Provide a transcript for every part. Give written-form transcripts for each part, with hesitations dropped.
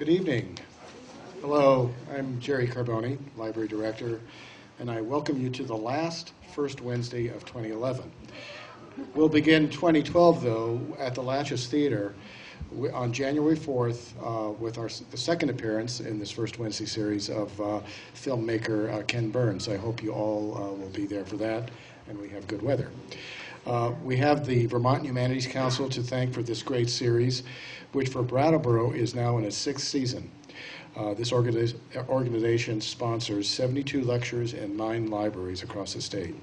Good evening. Hello, I'm Jerry Carboni, Library Director, and I welcome you to the last first Wednesday of 2011. We'll begin 2012, though, at the Latches Theater on January 4th with the second appearance in this first Wednesday series of filmmaker Ken Burns. I hope you all will be there for that, and we have good weather. We have the Vermont Humanities Council to thank for this great series, which for Brattleboro is now in its sixth season. This organization sponsors 72 lectures and 9 libraries across the state.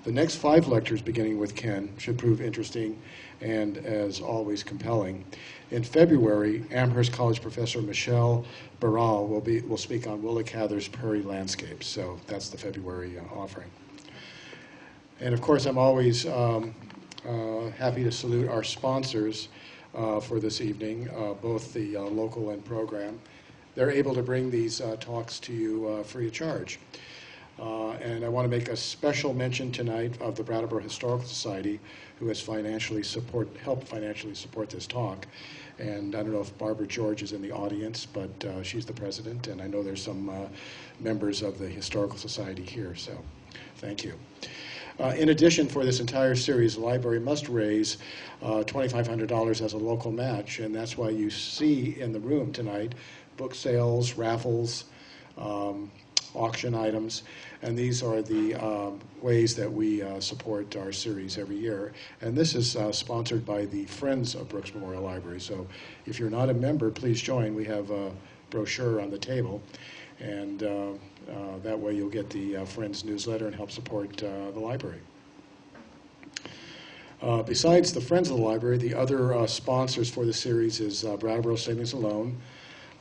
The next 5 lectures, beginning with Ken, should prove interesting and, as always, compelling. In February, Amherst College professor Michelle Barral will speak on Willa Cather's Prairie Landscapes. So that's the February offering. And of course, I'm always happy to salute our sponsors for this evening, both the local and program. They're able to bring these talks to you free of charge. And I want to make a special mention tonight of the Brattleboro Historical Society, who has helped financially support this talk. And I don't know if Barbara George is in the audience, but she's the president, and I know there's some members of the Historical Society here, so thank you. In addition, for this entire series, the library must raise $2,500 as a local match, and that's why you see in the room tonight book sales, raffles, auction items, and these are the ways that we support our series every year. And this is sponsored by the Friends of Brooks Memorial Library, so if you're not a member, please join. We have a brochure on the table, and that way you'll get the Friends newsletter and help support the library. Besides the Friends of the Library, the other sponsors for the series is Brattleboro Savings and Loan,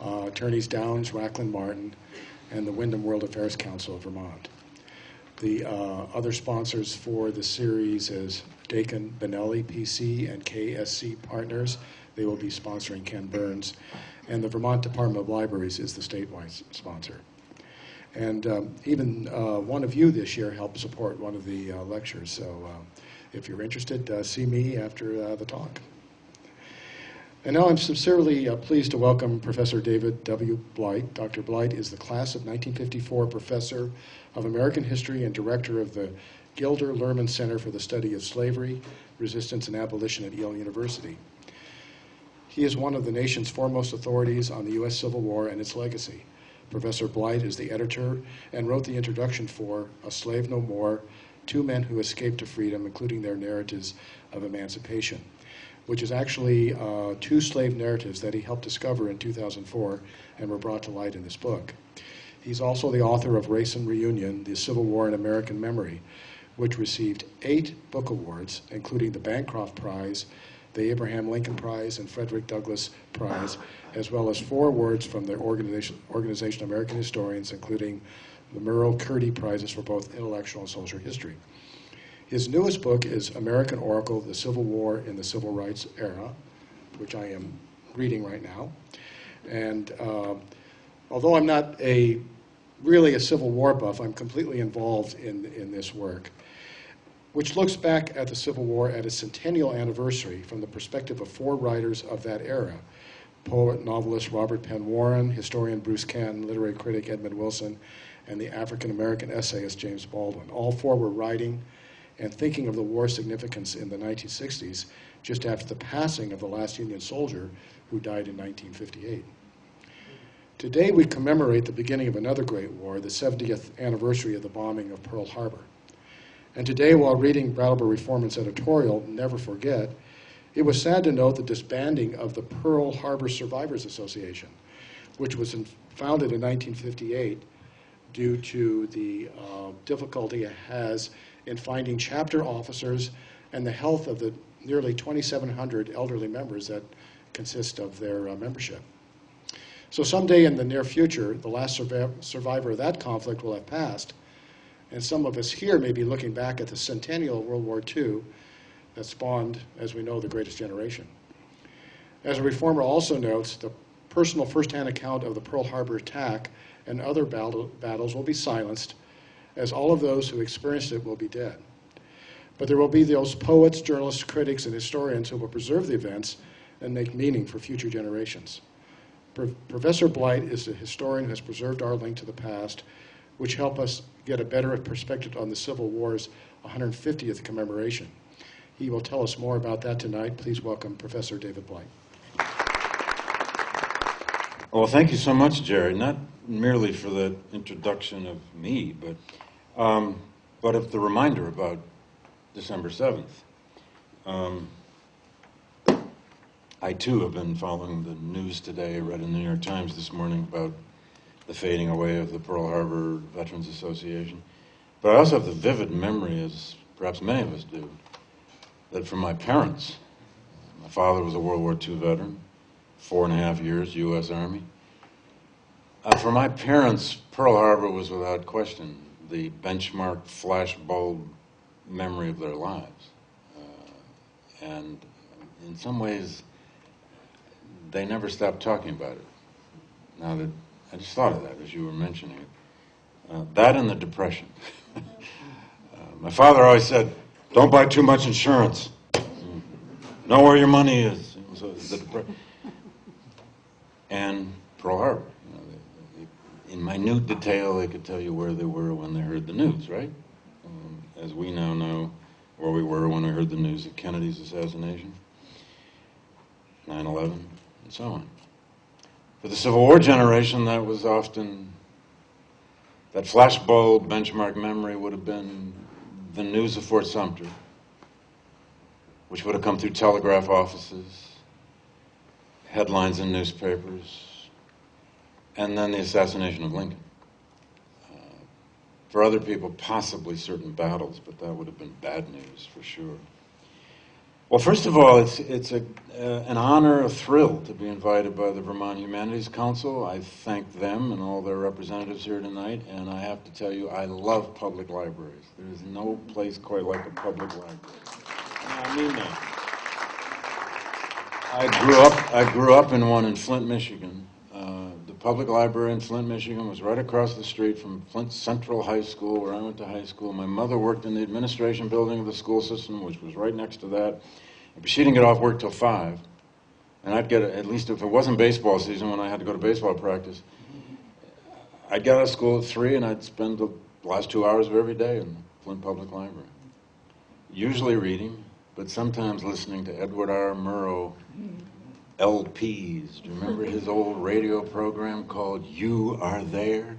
Attorneys Downs, Racklin Martin, and the Wyndham World Affairs Council of Vermont. The other sponsors for the series is Dakin Benelli PC and KSC Partners. They will be sponsoring Ken Burns. And the Vermont Department of Libraries is the statewide sponsor. And even one of you this year helped support one of the lectures. So if you're interested, see me after the talk. And now I'm sincerely pleased to welcome Professor David W. Blight. Dr. Blight is the class of 1954 professor of American history and director of the Gilder Lehrman Center for the Study of Slavery, Resistance, and Abolition at Yale University. He is one of the nation's foremost authorities on the U.S. Civil War and its legacy. Professor Blight is the editor and wrote the introduction for A Slave No More, Two Men Who Escaped to Freedom, including their narratives of emancipation, which is actually 2 slave narratives that he helped discover in 2004 and were brought to light in this book. He's also the author of Race and Reunion, The Civil War in American Memory, which received 8 book awards, including the Bancroft Prize, the Abraham Lincoln Prize, and Frederick Douglass Prize, as well as 4 awards from the Organization of American Historians, including the Merle Curdy Prizes for both intellectual and social history. His newest book is American Oracle, The Civil War in the Civil Rights Era, which I am reading right now. And although I'm not really a Civil War buff, I'm completely involved in this work, which looks back at the Civil War at its centennial anniversary from the perspective of 4 writers of that era: poet, novelist Robert Penn Warren, historian Bruce Catton, literary critic Edmund Wilson, and the African-American essayist James Baldwin. All 4 were writing and thinking of the war's significance in the 1960s, just after the passing of the last Union soldier who died in 1958. Today we commemorate the beginning of another great war, the 70th anniversary of the bombing of Pearl Harbor. And today, while reading Brattleboro Reformer's editorial, Never Forget, it was sad to note the disbanding of the Pearl Harbor Survivors Association, which was founded in 1958 due to the difficulty it has in finding chapter officers and the health of the nearly 2,700 elderly members that consist of their membership. So someday in the near future, the last survivor of that conflict will have passed, and some of us here may be looking back at the centennial of World War II that spawned, as we know, the Greatest Generation. As a reformer also notes, the personal first-hand account of the Pearl Harbor attack and other battles will be silenced, as all of those who experienced it will be dead. But there will be those poets, journalists, critics, and historians who will preserve the events and make meaning for future generations. Professor Blight is a historian who has preserved our link to the past, which help us get a better perspective on the Civil War's 150th commemoration. He will tell us more about that tonight. Please welcome Professor David Blight. Well, thank you so much, Jerry, not merely for the introduction of me, but of the reminder about December 7th. I, too, have been following the news today. I read in the New York Times this morning about the fading away of the Pearl Harbor Veterans Association. But I also have the vivid memory, as perhaps many of us do, that for my parents, my father was a World War II veteran, 4.5 years, U.S. Army. For my parents, Pearl Harbor was without question the benchmark flashbulb memory of their lives. And in some ways, they never stopped talking about it. Now that I just thought of that as you were mentioning it. That and the Depression. My father always said, "Don't buy too much insurance. Know where your money is." So and Pearl Harbor. You know, in minute detail, they could tell you where they were when they heard the news, right? As we now know where we were when we heard the news of Kennedy's assassination, 9/11, and so on. For the Civil War generation, that was often, that flashbulb benchmark memory would have been the news of Fort Sumter, which would have come through telegraph offices, headlines in newspapers, and then the assassination of Lincoln. For other people, possibly certain battles, but that would have been bad news for sure. Well, first of all, it's an honor, a thrill to be invited by the Vermont Humanities Council. I thank them and all their representatives here tonight, and I have to tell you, I love public libraries. There is no place quite like a public library. And I mean that. I grew up in one in Flint, Michigan. The public library in Flint, Michigan was right across the street from Flint Central High School, where I went to high school. My mother worked in the administration building of the school system, which was right next to that. But she didn't get off work till 5. And I'd get, at least if it wasn't baseball season, when I had to go to baseball practice, I'd get out of school at 3, and I'd spend the last 2 hours of every day in the Flint Public Library. Usually reading, but sometimes listening to Edward R. Murrow LPs. Do you remember his old radio program called You Are There?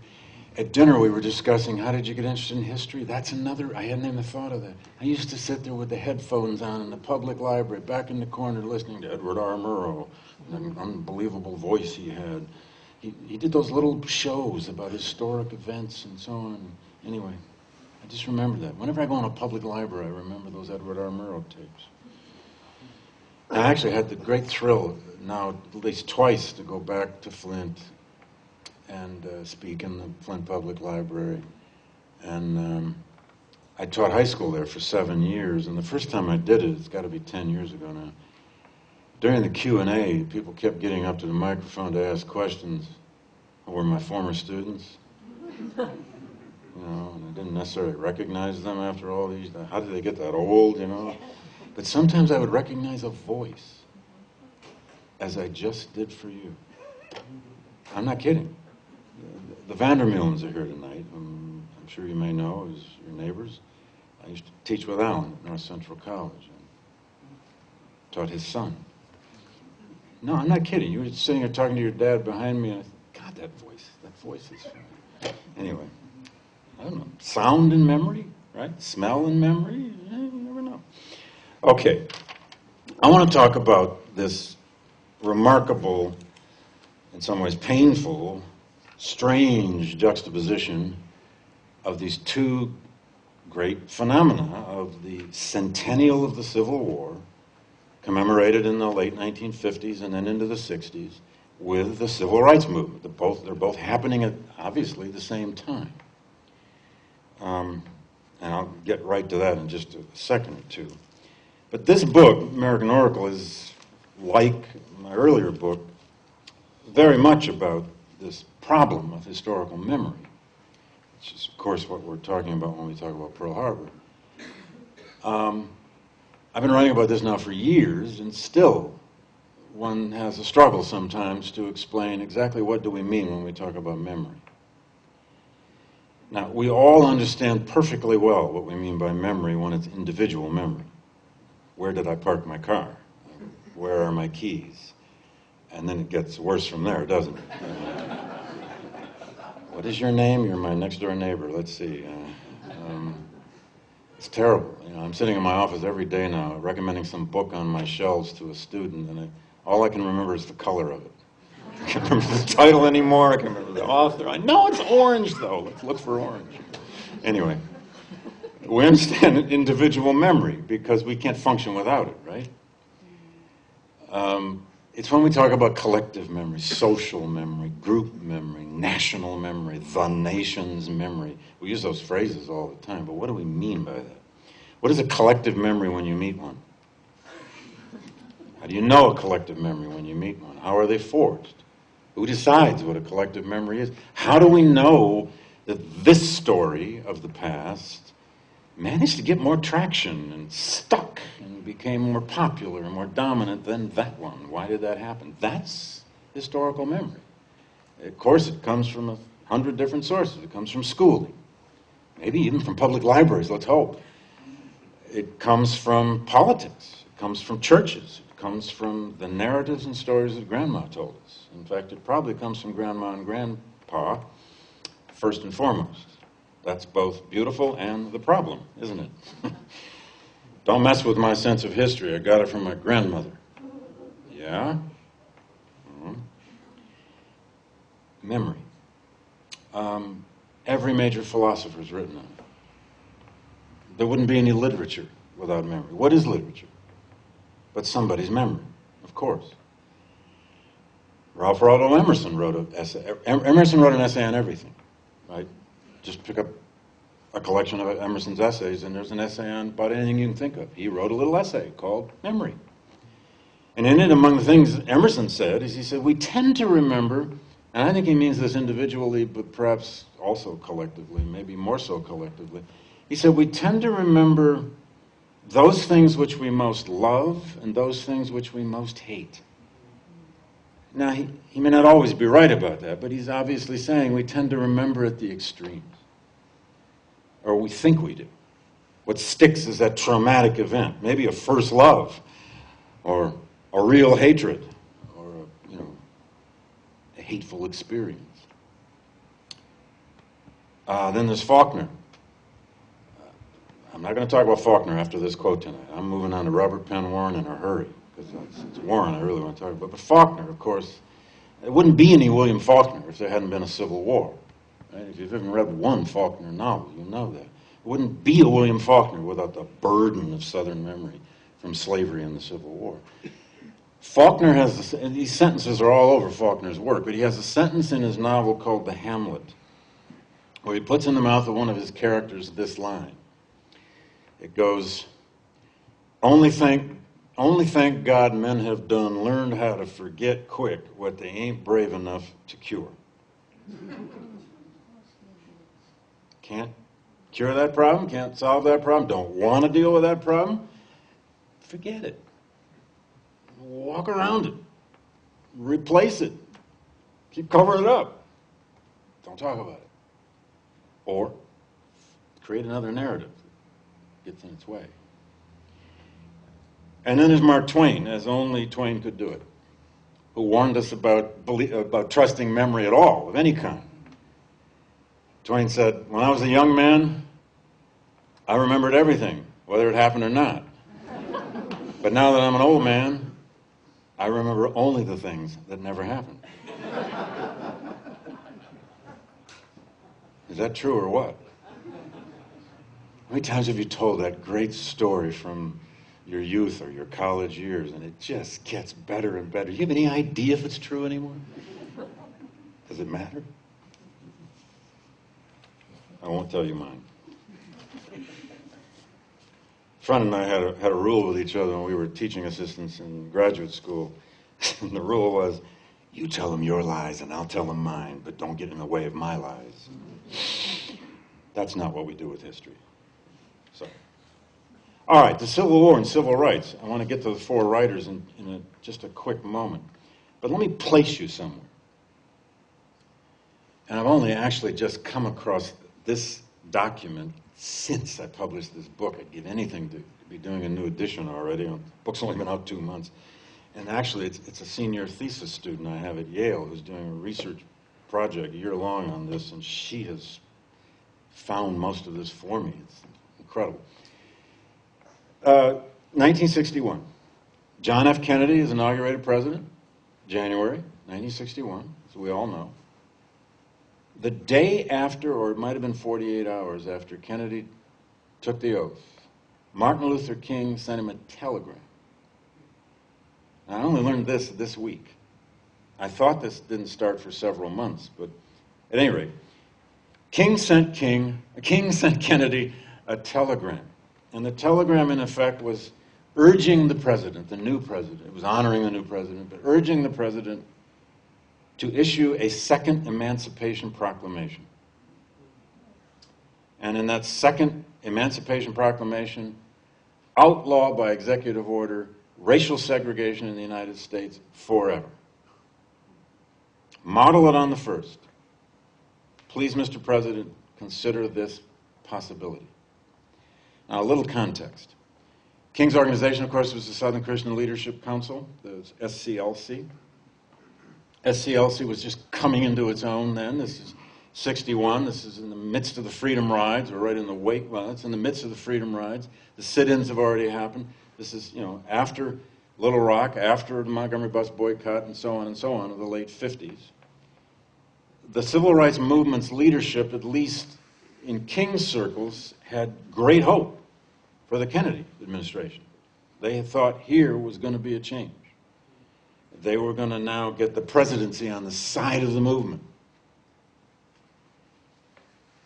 At dinner, we were discussing, how did you get interested in history? That's another, I hadn't even thought of that. I used to sit there with the headphones on in the public library, back in the corner, listening to Edward R. Murrow, an unbelievable voice he had. He did those little shows about historic events and so on. Anyway, I just remember that. Whenever I go in a public library, I remember those Edward R. Murrow tapes. I actually had the great thrill now at least twice to go back to Flint and speak in the Flint Public Library. And I taught high school there for 7 years, and the first time I did it, it's got to be 10 years ago now. During the Q&A, people kept getting up to the microphone to ask questions. Were my former students. You know, and I didn't necessarily recognize them after all these. How did they get that old, you know? But sometimes I would recognize a voice, as I just did for you. I'm not kidding. The Vandermeulens are here tonight. I'm sure you may know as your neighbors. I used to teach with Alan at North Central College and taught his son. No, I'm not kidding. You were sitting there talking to your dad behind me, and I thought, God, that voice is... Anyway, I don't know. Sound and memory, right? Smell and memory? You never know. Okay, I want to talk about this remarkable, in some ways painful, strange juxtaposition of these two great phenomena of the centennial of the Civil War, commemorated in the late 1950s and then into the 60s, with the civil rights movement. They're both happening at, obviously, the same time. And I'll get right to that in just a second or two. But this book, American Oracle, is like my earlier book, very much about this problem of historical memory, which is, of course, what we're talking about when we talk about Pearl Harbor. I've been writing about this now for years, and still, one has a struggle sometimes to explain exactly what do we mean when we talk about memory. Now, we all understand perfectly well what we mean by memory when it's individual memory. Where did I park my car? Where are my keys? And then it gets worse from there, doesn't it? What is your name? You're my next door neighbor. Let's see. It's terrible. You know, I'm sitting in my office every day now recommending some book on my shelves to a student, and all I can remember is the color of it. I can't remember the title anymore. I can't remember the author. I know it's orange, though. Let's look for orange. Anyway, we understand individual memory because we can't function without it, right? It's when we talk about collective memory, social memory, group memory, national memory, the nation's memory. We use those phrases all the time, but what do we mean by that? What is a collective memory when you meet one? How do you know a collective memory when you meet one? How are they forged? Who decides what a collective memory is? How do we know that this story of the past managed to get more traction and stuck and became more popular and more dominant than that one? Why did that happen? That's historical memory. Of course, it comes from 100 different sources. It comes from schooling, maybe even from public libraries, let's hope. It comes from politics. It comes from churches. It comes from the narratives and stories that Grandma told us. In fact, it probably comes from Grandma and Grandpa, first and foremost. That's both beautiful and the problem, isn't it? Don't mess with my sense of history. I got it from my grandmother. Yeah? Memory. Every major philosopher's written on it. There wouldn't be any literature without memory. What is literature? But somebody's memory, of course. Ralph Waldo Emerson wrote an essay. Emerson wrote an essay on everything, right? Just pick up a collection of Emerson's essays, and there's an essay on about anything you can think of. He wrote a little essay called Memory. And in it, among the things Emerson said, is he said, we tend to remember, and I think he means this individually, but perhaps also collectively, maybe more so collectively. He said, we tend to remember those things which we most love and those things which we most hate. Now, he may not always be right about that, but he's obviously saying we tend to remember at the extremes. Or we think we do. What sticks is that traumatic event, maybe a first love, or a real hatred, or a hateful experience. Then there's Faulkner. I'm not going to talk about Faulkner after this quote tonight. I'm moving on to Robert Penn Warren in a hurry, because it's Warren I really want to talk about. But Faulkner, of course, there wouldn't be any William Faulkner if there hadn't been a Civil War. Right? If you've ever read one Faulkner novel, you know that. It wouldn't be a William Faulkner without the burden of Southern memory from slavery and the Civil War. Faulkner has, and these sentences are all over Faulkner's work, but he has a sentence in his novel called The Hamlet, where he puts in the mouth of one of his characters this line. It goes, only thank God men have done learned how to forget quick what they ain't brave enough to cure. Can't cure that problem, can't solve that problem, don't want to deal with that problem, forget it. Walk around it. Replace it. Keep covering it up. Don't talk about it. Or create another narrative that gets in its way. And then there's Mark Twain, as only Twain could do it, who warned us about trusting memory at all, of any kind. Twain said, when I was a young man, I remembered everything, whether it happened or not. But now that I'm an old man, I remember only the things that never happened. Is that true or what? How many times have you told that great story from your youth or your college years, and it just gets better and better? Do you have any idea if it's true anymore? Does it matter? I won't tell you mine. A friend and I had a rule with each other when we were teaching assistants in graduate school. And the rule was, you tell them your lies and I'll tell them mine, but don't get in the way of my lies. That's not what we do with history. So, All right, the Civil War and civil rights. I want to get to the four writers in just a quick moment. But let me place you somewhere. And I've only actually just come across this document since I published this book. I'd give anything to be doing a new edition already. The book's only been out 2 months. And actually, it's a senior thesis student I have at Yale who's doing a research project a year long on this, and she has found most of this for me. It's incredible. 1961. John F. Kennedy is inaugurated president, January 1961, as we all know. The day after, or it might have been 48 hours after Kennedy took the oath, Martin Luther King sent him a telegram. I only learned this week. I thought this didn't start for several months, but at any rate, King sent Kennedy a telegram. And the telegram, in effect, was urging the president, the new president, it was honoring the new president, but urging the president to issue a second Emancipation Proclamation. And in that second Emancipation Proclamation, outlaw by executive order racial segregation in the United States forever. Model it on the first. Please, Mr. President, consider this possibility. Now, a little context. King's organization, of course, was the Southern Christian Leadership Council, the SCLC. SCLC was just coming into its own then. This is 61. This is in the midst of the freedom rides, or right in the wake. Well, it's in the midst of the freedom rides. The sit-ins have already happened. This is, after Little Rock, after the Montgomery bus boycott, and so on, of the late 50s. The civil rights movement's leadership, at least in King's circles, had great hope for the Kennedy administration. They had thought here was going to be a change. They were going to now get the presidency on the side of the movement.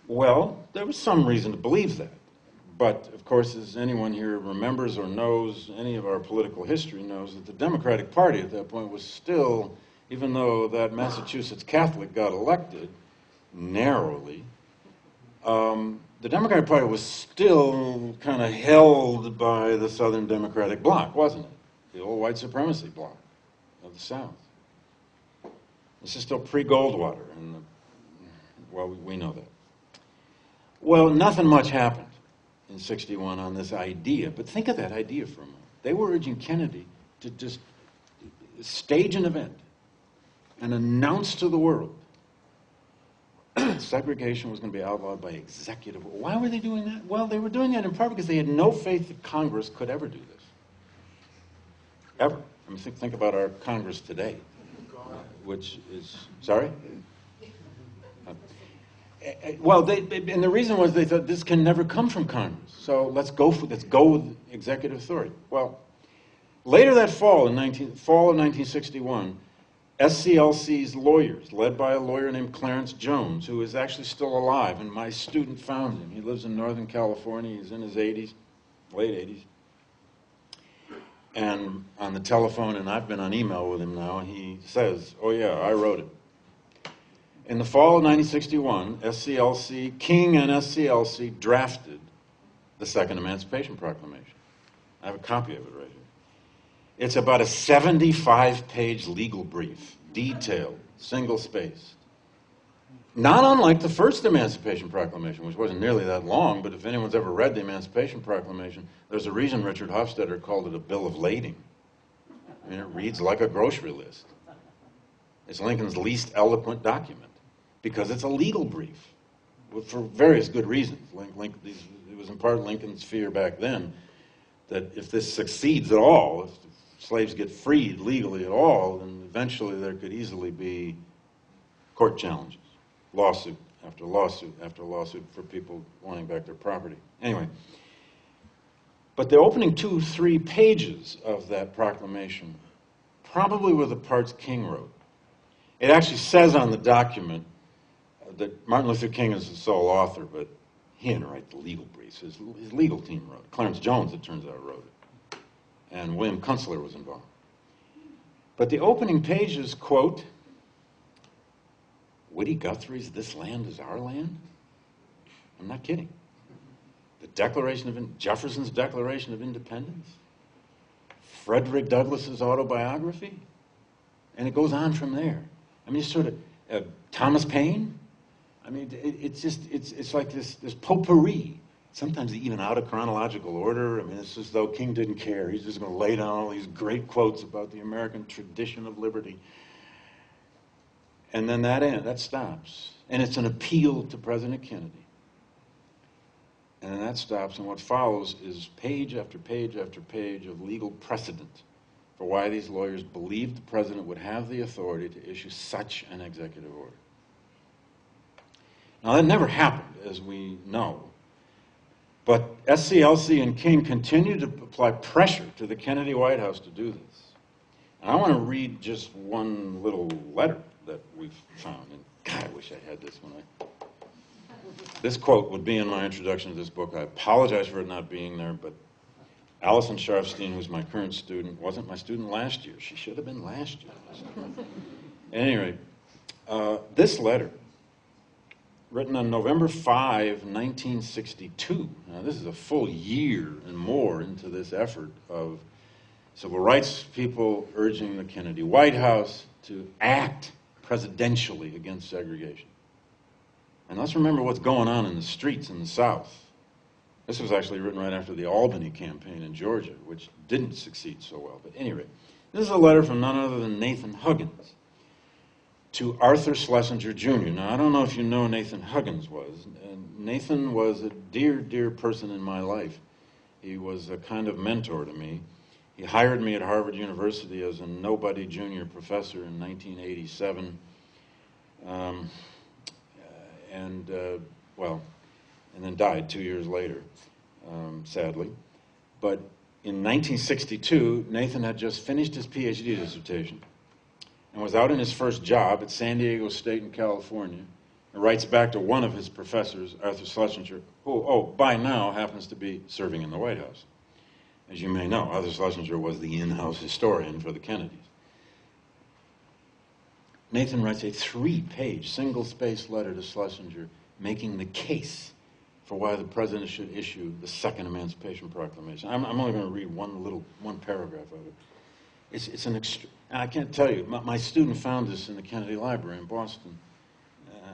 Well, there was some reason to believe that. But, of course, as anyone here remembers or knows, any of our political history knows, that the Democratic Party at that point was still, even though that Massachusetts Catholic got elected narrowly, the Democratic Party was still kind of held by the Southern Democratic bloc, wasn't it? The old white supremacy bloc of the South. This is still pre-Goldwater, and we know that. Well, nothing much happened in 61 on this idea, but think of that idea for a moment. They were urging Kennedy to just stage an event and announce to the world segregation was going to be outlawed by executive order. Why were they doing that? Well, they were doing that in part because they had no faith that Congress could ever do this. Ever. I mean, think about our Congress today, which is, sorry? Well, and the reason was they thought this can never come from Congress, so let's go with executive authority. Well, later that fall of 1961, SCLC's lawyers, led by a lawyer named Clarence Jones, who is actually still alive, and my student found him. He lives in Northern California. He's in his 80s, late 80s. And on the telephone, and I've been on email with him now, he says, oh yeah, I wrote it. In the fall of 1961, SCLC, King and SCLC drafted the Second Emancipation Proclamation. I have a copy of it right here. It's about a 75-page legal brief, detailed, single-spaced. Not unlike the first Emancipation Proclamation, which wasn't nearly that long, but if anyone's ever read the Emancipation Proclamation, there's a reason Richard Hofstadter called it a bill of lading. I mean, it reads like a grocery list. It's Lincoln's least eloquent document, because it's a legal brief, for various good reasons. It was in part Lincoln's fear back then that if this succeeds at all, if slaves get freed legally at all, then eventually there could easily be court challenges, lawsuit after lawsuit after lawsuit for people wanting back their property. Anyway, but the opening 2-3 pages of that proclamation probably were the parts King wrote. It actually says on the document that Martin Luther King is the sole author, but he didn't write the legal briefs. His legal team wrote it. Clarence Jones, it turns out, wrote it. And William Kunstler was involved. But the opening pages quote, Woody Guthrie's "This Land Is Our Land"? I'm not kidding. Jefferson's Declaration of Independence, Frederick Douglass's autobiography, and it goes on from there. I mean, it's sort of Thomas Paine. I mean, it's like this potpourri. Sometimes even out of chronological order. I mean, it's as though King didn't care. He's just going to lay down all these great quotes about the American tradition of liberty. And then that stops. And it's an appeal to President Kennedy. And then that stops, and what follows is page after page after page of legal precedent for why these lawyers believed the president would have the authority to issue such an executive order. Now, that never happened, as we know. But SCLC and King continued to apply pressure to the Kennedy White House to do this. And I want to read just one little letter that we've found. And God, I wish I had this one. This quote would be in my introduction to this book. I apologize for it not being there, but Ellison Sharfstein, who's my current student, wasn't my student last year. She should have been last year. At any rate, this letter, written on November 5, 1962. Now, this is a full year and more into this effort of civil rights people urging the Kennedy White House to act presidentially against segregation. And let's remember what's going on in the streets in the South. This was actually written right after the Albany campaign in Georgia, which didn't succeed so well. But anyway, this is a letter from none other than Nathan Huggins to Arthur Schlesinger Jr. Now, I don't know if you know who Nathan Huggins was. Nathan was a dear, dear person in my life. He was a kind of mentor to me. He hired me at Harvard University as a nobody junior professor in 1987. And then died 2 years later, sadly. But in 1962, Nathan had just finished his PhD dissertation and was out in his first job at San Diego State in California, and writes back to one of his professors, Arthur Schlesinger, who, by now happens to be serving in the White House. As you may know, Arthur Schlesinger was the in-house historian for the Kennedys. Nathan writes a 3-page, single-spaced letter to Schlesinger making the case for why the president should issue the Second Emancipation Proclamation. I'm only going to read one paragraph of it. It's an and I can't tell you, my student found this in the Kennedy Library in Boston.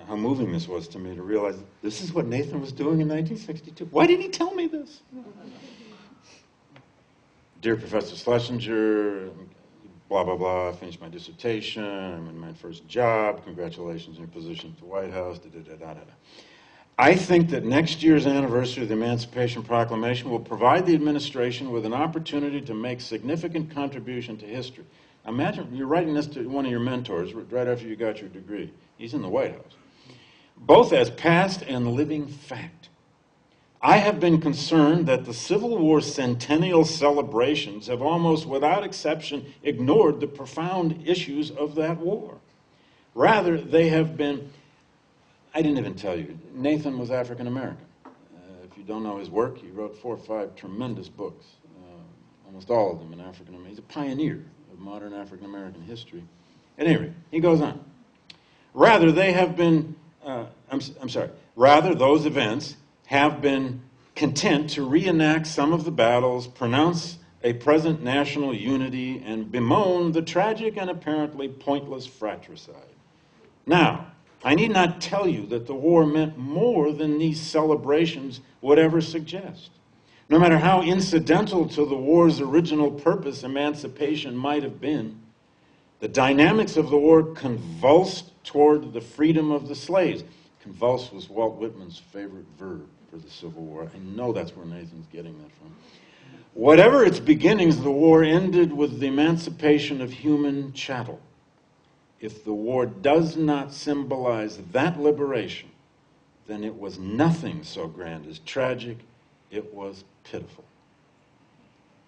How moving this was to me to realize this is what Nathan was doing in 1962. Why didn't he tell me this? Dear Professor Schlesinger, blah, blah, blah, I finished my dissertation, I'm in my first job, congratulations on your position at the White House, da-da-da-da-da. I think that next year's anniversary of the Emancipation Proclamation will provide the administration with an opportunity to make significant contribution to history. Imagine you're writing this to one of your mentors right after you got your degree. He's in the White House. Both as past and living fact. I have been concerned that the Civil War Centennial celebrations have almost without exception ignored the profound issues of that war. Rather, they have been, I didn't even tell you, Nathan was African American. If you don't know his work, he wrote 4 or 5 tremendous books, almost all of them in African American. He's a pioneer of modern African American history. At any rate, he goes on. Rather, they have been, rather those events have been content to reenact some of the battles, pronounce a present national unity, and bemoan the tragic and apparently pointless fratricide. Now, I need not tell you that the war meant more than these celebrations would ever suggest. No matter how incidental to the war's original purpose emancipation might have been, the dynamics of the war convulsed toward the freedom of the slaves. Convulse was Walt Whitman's favorite verb for the Civil War. I know that's where Nathan's getting that from. Whatever its beginnings, the war ended with the emancipation of human chattel. If the war does not symbolize that liberation, then it was nothing so grand as tragic, it was pitiful.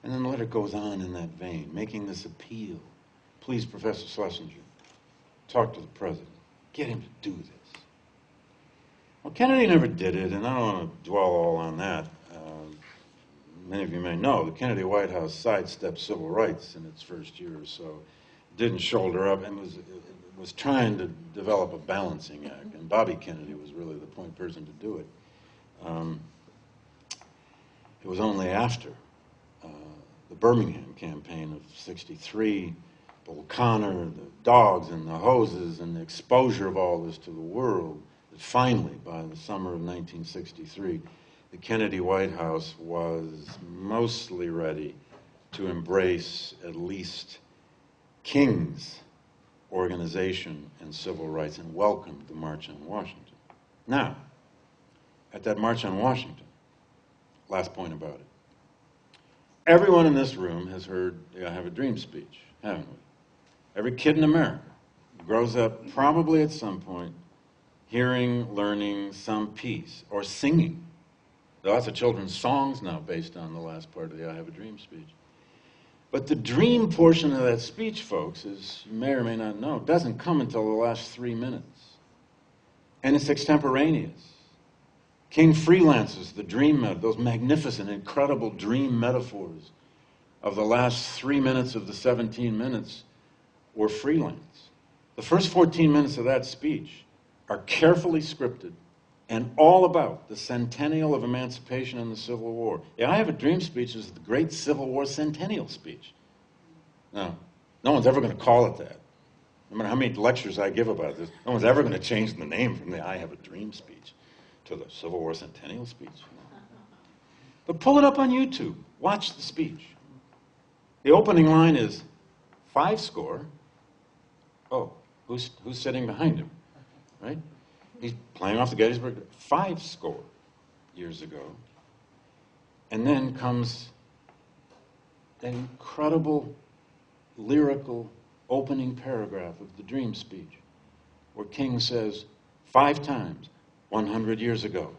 And then the letter goes on in that vein, making this appeal. Please, Professor Schlesinger, talk to the president. Get him to do this. Well, Kennedy never did it, and I don't want to dwell all on that. Many of you may know the Kennedy White House sidestepped civil rights in its first year or so, didn't shoulder up, and was trying to develop a balancing act, and Bobby Kennedy was really the point person to do it. It was only after the Birmingham campaign of '63, Bull Connor, the dogs and the hoses and the exposure of all this to the world, that finally, by the summer of 1963, the Kennedy White House was mostly ready to embrace at least King's organization and civil rights and welcomed the March on Washington. Now, at that March on Washington, last point about it, everyone in this room has heard the I Have a Dream speech, haven't we? Every kid in America grows up probably at some point hearing, learning some piece, or singing. There are lots of children's songs now based on the last part of the I Have a Dream speech. But the dream portion of that speech, folks, as you may or may not know, doesn't come until the last 3 minutes. And it's extemporaneous. King freelances the dream, those magnificent, incredible dream metaphors of the last 3 minutes of the 17 minutes were freelance. The first 14 minutes of that speech are carefully scripted and all about the centennial of emancipation and the Civil War. The I Have a Dream speech is the great Civil War Centennial speech. Now, no one's ever going to call it that. No matter how many lectures I give about this, no one's ever going to change the name from the I Have a Dream speech to the Civil War Centennial speech. But pull it up on YouTube. Watch the speech. The opening line is, 5 score. Oh, who's sitting behind him, right? He's playing off the Gettysburg, 5 score years ago. And then comes that incredible lyrical opening paragraph of the Dream speech, where King says 5 times, 100 years ago.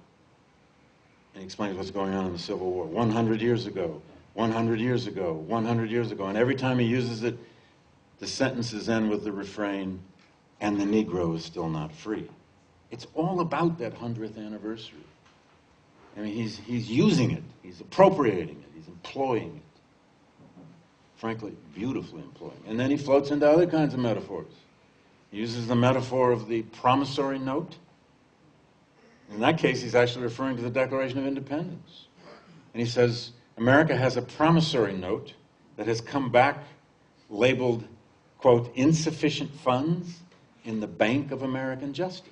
And he explains what's going on in the Civil War. 100 years ago, 100 years ago, 100 years ago. And every time he uses it, the sentences end with the refrain, and the Negro is still not free. It's all about that 100th anniversary. I mean, he's using it, he's appropriating it, he's employing it. Frankly, beautifully employing. And then he floats into other kinds of metaphors. He uses the metaphor of the promissory note. In that case, he's actually referring to the Declaration of Independence. And he says, America has a promissory note that has come back labeled, quote, insufficient funds in the Bank of American Justice.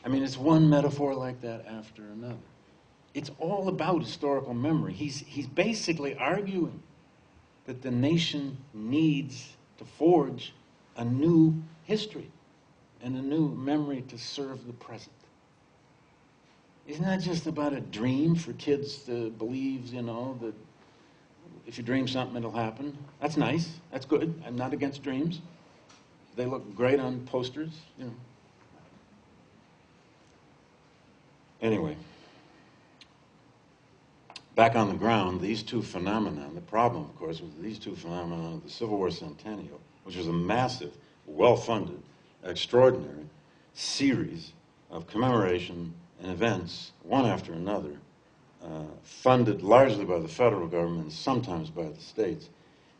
I mean, it's one metaphor like that after another. It's all about historical memory. He's basically arguing that the nation needs to forge a new history and a new memory to serve the present. Isn't that just about a dream for kids to believe, you know, that if you dream something, it'll happen? That's nice. That's good. I'm not against dreams. They look great on posters, you know. Anyway, back on the ground, these two phenomena, the problem, of course, was these two phenomena of the Civil War Centennial, which was a massive, well-funded, extraordinary series of commemoration and events, one after another, funded largely by the federal government and sometimes by the states,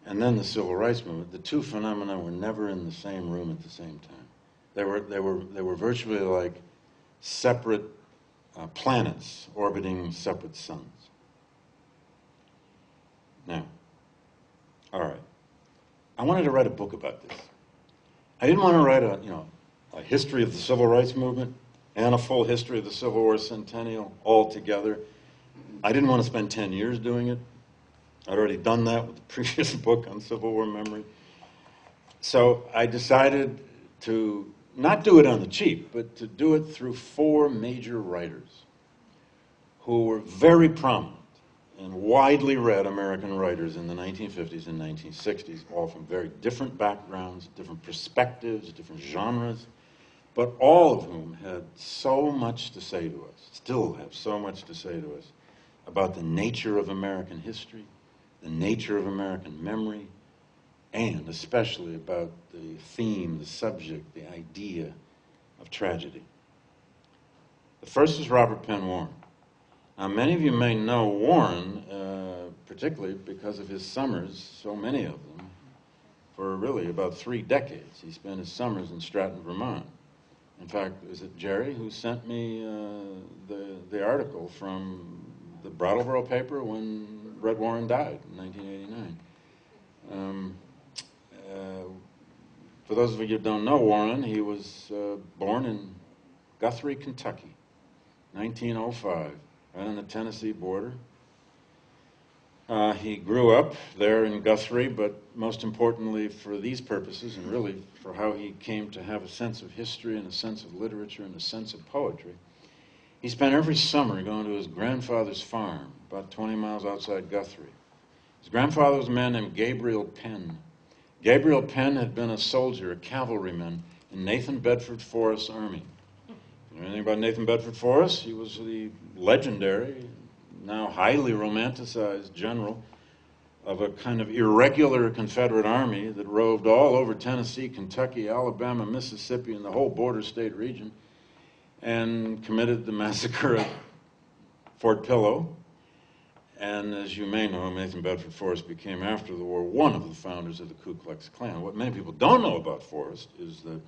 and then the Civil Rights Movement. The two phenomena were never in the same room at the same time. They were virtually like separate planets orbiting separate suns. Now, all right, I wanted to write a book about this. I didn't want to write a history of the Civil Rights Movement and a full history of the Civil War Centennial all together. I didn't want to spend 10 years doing it. I'd already done that with the previous book on Civil War memory. So I decided to not do it on the cheap, but to do it through 4 major writers who were very prominent and widely read American writers in the 1950s and 1960s, all from very different backgrounds, different perspectives, different genres, but all of whom had so much to say to us, still have so much to say to us, about the nature of American history, the nature of American memory, and especially about the theme, the subject, the idea of tragedy. The first is Robert Penn Warren. Now, many of you may know Warren, particularly because of his summers, so many of them, for really about 3 decades. He spent his summers in Stratton, Vermont. In fact, is it Jerry who sent me the article from the Brattleboro paper when Red Warren died in 1989. For those of you who don't know Warren, he was born in Guthrie, Kentucky, 1905, right on the Tennessee border. He grew up there in Guthrie, but most importantly for these purposes, and really for how he came to have a sense of history and a sense of literature and a sense of poetry, he spent every summer going to his grandfather's farm, about 20 miles outside Guthrie. His grandfather was a man named Gabriel Penn. Gabriel Penn had been a soldier, a cavalryman, in Nathan Bedford Forrest's army. You know anything about Nathan Bedford Forrest? He was the legendary, now highly romanticized general of a kind of irregular Confederate army that roved all over Tennessee, Kentucky, Alabama, Mississippi, and the whole border state region, and committed the massacre at Fort Pillow. And as you may know, Nathan Bedford Forrest became, after the war, one of the founders of the Ku Klux Klan. What many people don't know about Forrest is that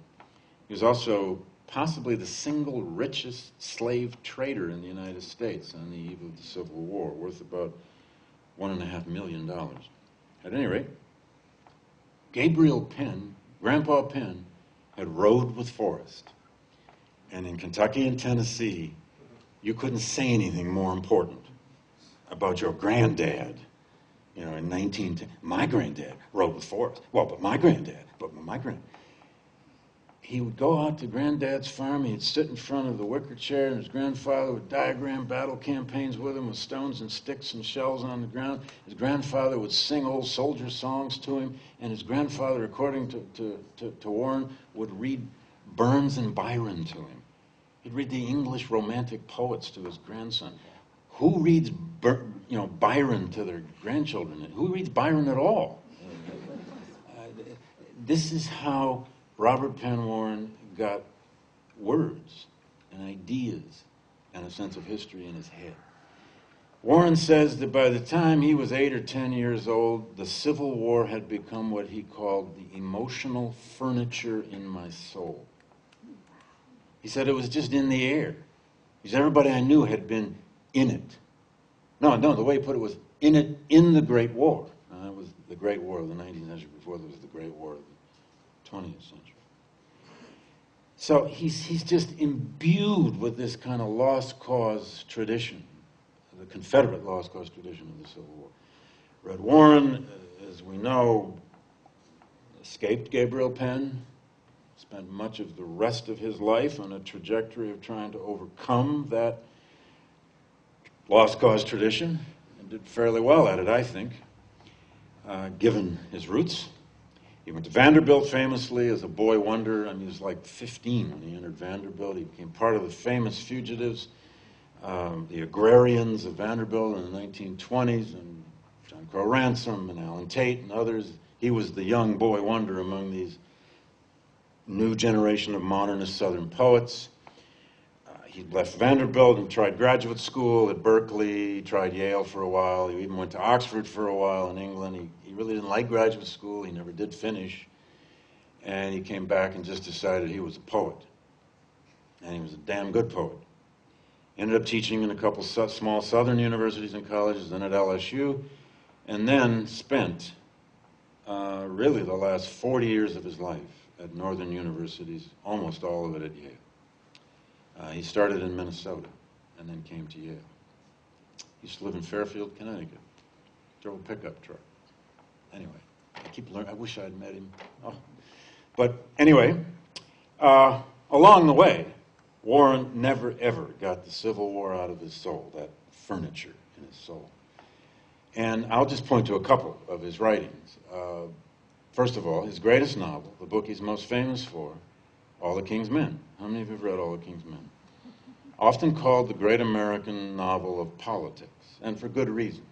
he was also possibly the single richest slave trader in the United States on the eve of the Civil War, worth about $1.5 million. At any rate, Gabriel Penn, Grandpa Penn, had rode with Forrest. And in Kentucky and Tennessee, you couldn't say anything more important about your granddad. You know, in 1910, my granddad rode with Forrest. Well, but my granddad. He would go out to Granddad's farm, he'd sit in front of the wicker chair, and his grandfather would diagram battle campaigns with him with stones and sticks and shells on the ground. His grandfather would sing old soldier songs to him, and his grandfather, according to Warren, would read Burns and Byron to him. He'd read the English romantic poets to his grandson. Who reads Byron to their grandchildren? Who reads Byron at all? This is how Robert Penn Warren got words and ideas and a sense of history in his head. Warren says that by the time he was 8 or 10 years old, the Civil War had become what he called the emotional furniture in my soul. He said it was just in the air. He said everybody I knew had been in it. No, the way he put it was in it in the Great War. Now, that was the Great War of the 19th century before there was the Great War of the 20th century. So he's just imbued with this kind of lost cause tradition, the Confederate lost cause tradition of the Civil War. Red Warren, as we know, escaped Gabriel Penn, spent much of the rest of his life on a trajectory of trying to overcome that lost cause tradition, and did fairly well at it, I think, given his roots. He went to Vanderbilt famously as a boy wonder. I mean, he was like 15 when he entered Vanderbilt. He became part of the famous fugitives, the agrarians of Vanderbilt in the 1920s, and John Crow Ransom and Allen Tate and others. He was the young boy wonder among these new generation of modernist Southern poets. He left Vanderbilt and tried graduate school at Berkeley. He tried Yale for a while. He even went to Oxford for a while in England. He really didn't like graduate school. He never did finish. And he came back and just decided he was a poet. And he was a damn good poet. Ended up teaching in a couple small Southern universities and colleges, then at LSU, and then spent really the last 40 years of his life at Northern universities, almost all of it at Yale. He started in Minnesota and then came to Yale. He used to live in Fairfield, Connecticut. Drove a pickup truck. Anyway, I keep learning. I wish I'd met him. Oh. But anyway, along the way, Warren never, ever got the Civil War out of his soul, that furniture in his soul. And I'll just point to a couple of his writings. First of all, his greatest novel, the book he's most famous for, All the King's Men. How many of you have read All the King's Men? Often called the great American novel of politics, and for good reason.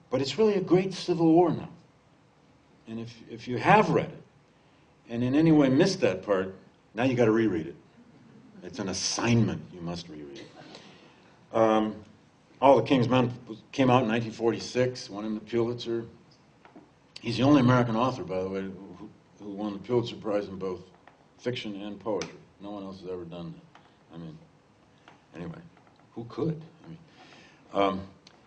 But it's really a great Civil War novel. And if you have read it, and in any way missed that part, now you got to reread it. It's an assignment. You must reread it. All the King's Men came out in 1946, won him the Pulitzer. He's the only American author, by the way, who won the Pulitzer Prize in both fiction and poetry. No one else has ever done that. I mean, anyway. who could? I mean,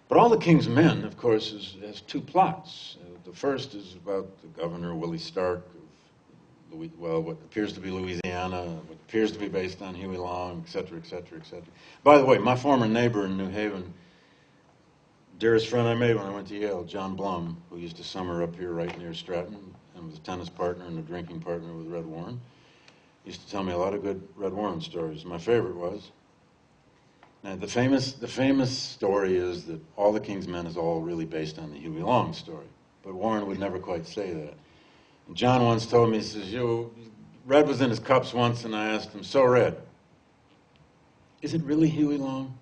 but All the King's Men, of course, has two plots. The first is about the governor, Willie Stark, of what appears to be Louisiana, what appears to be based on Huey Long, et cetera, et cetera, et cetera. By the way, my former neighbor in New Haven, dearest friend I made when I went to Yale, John Blum, who used to summer up here right near Stratton and was a tennis partner and a drinking partner with Red Warren, used to tell me a lot of good Red Warren stories. My favorite was, now the famous story is that All the King's Men is all really based on the Huey Long story, but Warren would never quite say that. And John once told me, he says, Red was in his cups once, and I asked him, so Red, is it really Huey Long?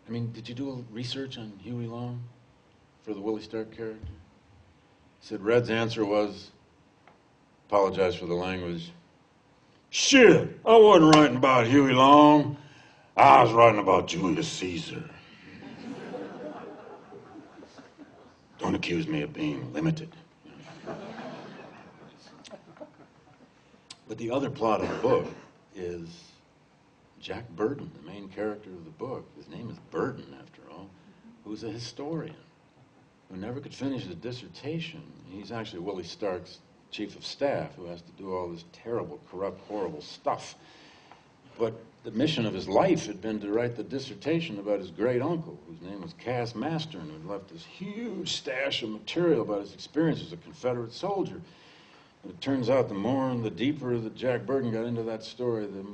I mean, did you do research on Huey Long for the Willie Stark character? He said, Red's answer was, apologize for the language, shit, I wasn't writing about Huey Long. I was writing about Julius Caesar. Don't accuse me of being limited. But the other plot of the book is Jack Burden, the main character of the book. His name is Burden, after all, who's a historian who never could finish his dissertation. He's actually Willie Stark's chief of staff, who has to do all this terrible, corrupt, horrible stuff. But the mission of his life had been to write the dissertation about his great uncle, whose name was Cass Mastern, who had left this huge stash of material about his experience as a Confederate soldier. And it turns out the more and the deeper that Jack Burden got into that story, the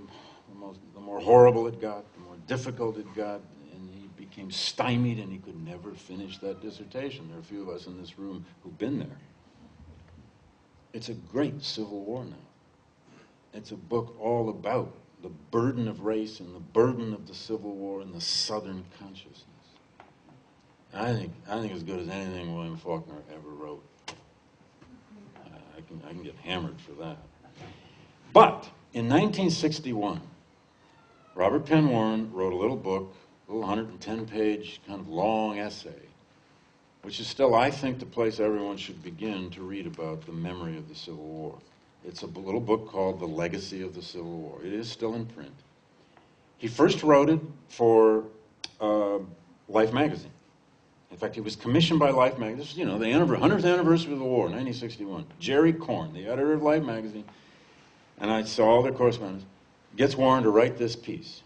more horrible it got, the more difficult it got, and he became stymied and he could never finish that dissertation. There are a few of us in this room who've been there. It's a great Civil War now. It's a book all about the burden of race and the burden of the Civil War and the Southern consciousness. I think as good as anything William Faulkner ever wrote. I can get hammered for that. But in 1961, Robert Penn Warren wrote a little book, a little 110-page kind of long essay, which is still, I think, the place everyone should begin to read about the memory of the Civil War. It's a little book called The Legacy of the Civil War. It is still in print. He first wrote it for Life magazine. In fact, he was commissioned by Life magazine. This is, the 100th anniversary of the war, 1961. Jerry Korn, the editor of Life magazine, and I saw all their correspondence, gets Warren to write this piece.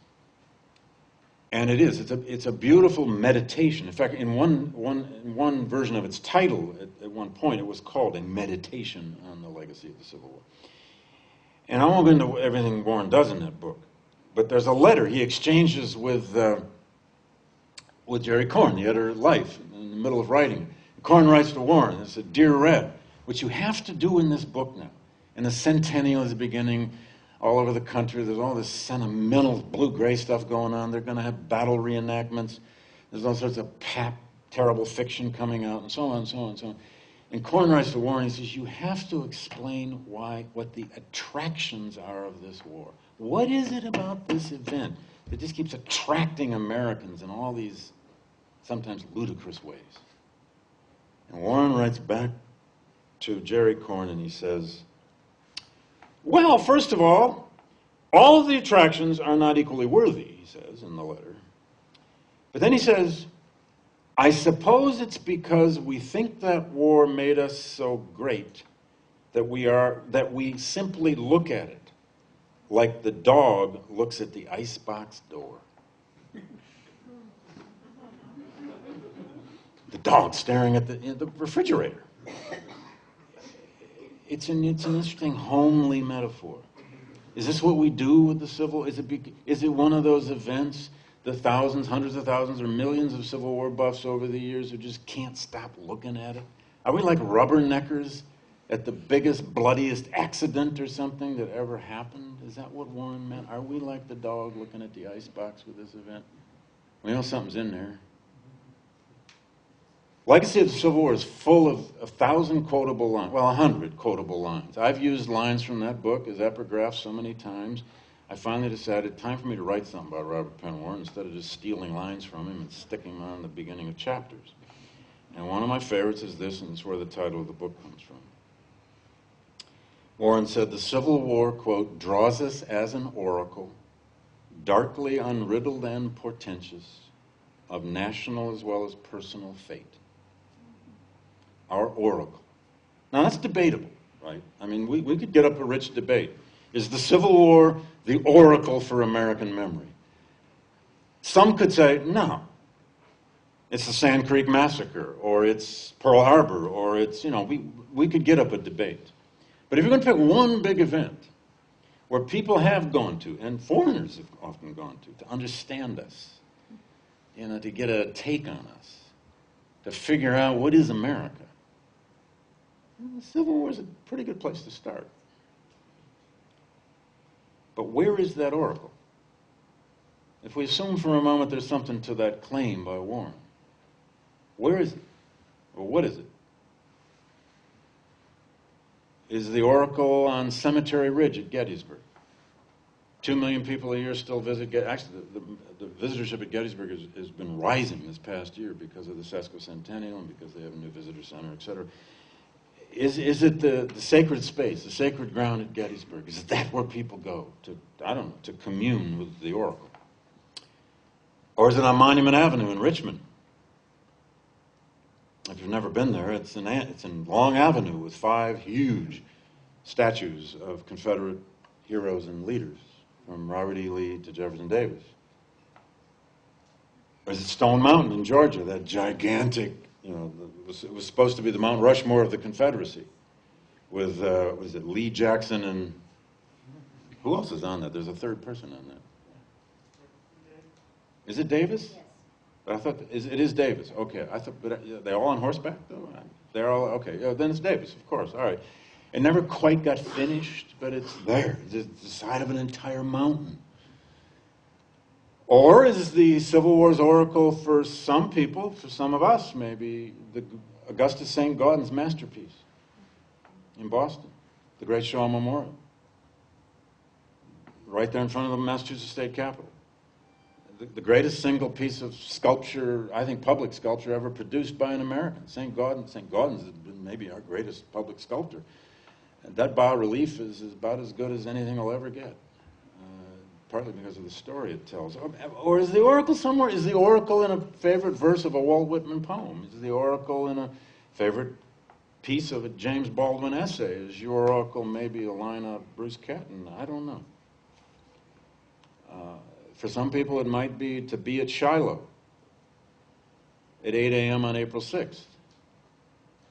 And it's a beautiful meditation. In fact, in one version of its title, at one point, it was called A Meditation on the Legacy of the Civil War. And I won't go into everything Warren does in that book, but there's a letter he exchanges with Jerry Korn, the editor of Life, in the middle of writing. Korn writes to Warren, and said, Dear Red, what you have to do in this book now, and the Centennial is beginning all over the country, there's all this sentimental blue-gray stuff going on, they're going to have battle reenactments, there's all sorts of terrible fiction coming out, and so on, and so on, and so on. And Korn writes to Warren, he says, you have to explain what the attractions are of this war. What is it about this event that just keeps attracting Americans in all these sometimes ludicrous ways? And Warren writes back to Jerry Korn and he says, well, first of all of the attractions are not equally worthy, he says in the letter. But then he says, I suppose it's because we think that war made us so great that we simply look at it like the dog looks at the icebox door. The dog staring at the refrigerator. It's an interesting homely metaphor. Is this what we do with the Civil? Is it one of those events, the thousands, hundreds of thousands, or millions of Civil War buffs over the years who just can't stop looking at it? Are we like rubberneckers at the biggest, bloodiest accident or something that ever happened? Is that what Warren meant? Are we like the dog looking at the icebox with this event? We know something's in there. Legacy of the Civil War is full of 1,000 quotable lines, well, 100 quotable lines. I've used lines from that book as epigraphs so many times. I finally decided time for me to write something about Robert Penn Warren instead of just stealing lines from him and sticking them on the beginning of chapters. And one of my favorites is this, and it's where the title of the book comes from. Warren said, the Civil War, quote, draws us as an oracle, darkly unriddled and portentous, of national as well as personal fate. Our oracle. Now that's debatable, right? I mean, we could get up a rich debate. Is the Civil War the oracle for American memory? Some could say, no. It's the Sand Creek Massacre, or it's Pearl Harbor, or it's, we could get up a debate. But if you're going to pick one big event where people have gone to, and foreigners have often gone to understand us, to get a take on us, to figure out what is America, the Civil War is a pretty good place to start. But where is that oracle? If we assume for a moment there's something to that claim by Warren, where is it? Or what is it? Is the oracle on Cemetery Ridge at Gettysburg? 2 million people a year still visit Gettysburg. Actually, the visitorship at Gettysburg has been rising this past year because of the Centennial and because they have a new visitor center, et cetera. Is it the sacred space, the sacred ground at Gettysburg? Is that where people go to commune with the oracle? Or is it on Monument Avenue in Richmond? If you've never been there, it's in Long Avenue with 5 huge statues of Confederate heroes and leaders, from Robert E. Lee to Jefferson Davis. Or is it Stone Mountain in Georgia, that gigantic, it was supposed to be the Mount Rushmore of the Confederacy, with, was it Lee, Jackson, and who else is on that? There's a third person on that. Is it Davis? Yes. I thought it is Davis. Okay, I thought, but they're all on horseback though. They're all okay. Yeah, then it's Davis, of course. All right. It never quite got finished, but it's there. It's the side of an entire mountain. Or is the Civil War's oracle for some people, for some of us, maybe the Augustus St. Gaudens masterpiece in Boston, the Great Shaw Memorial, right there in front of the Massachusetts State Capitol. The greatest single piece of sculpture, I think public sculpture, ever produced by an American. St. Gaudens has been maybe our greatest public sculptor. And that bas-relief is about as good as anything I'll ever get, partly because of the story it tells. Or is the oracle somewhere? Is the oracle in a favorite verse of a Walt Whitman poem? Is the oracle in a favorite piece of a James Baldwin essay? Is your oracle maybe a line of Bruce Catton? I don't know. For some people, it might be to be at Shiloh at 8 a.m. on April 6th.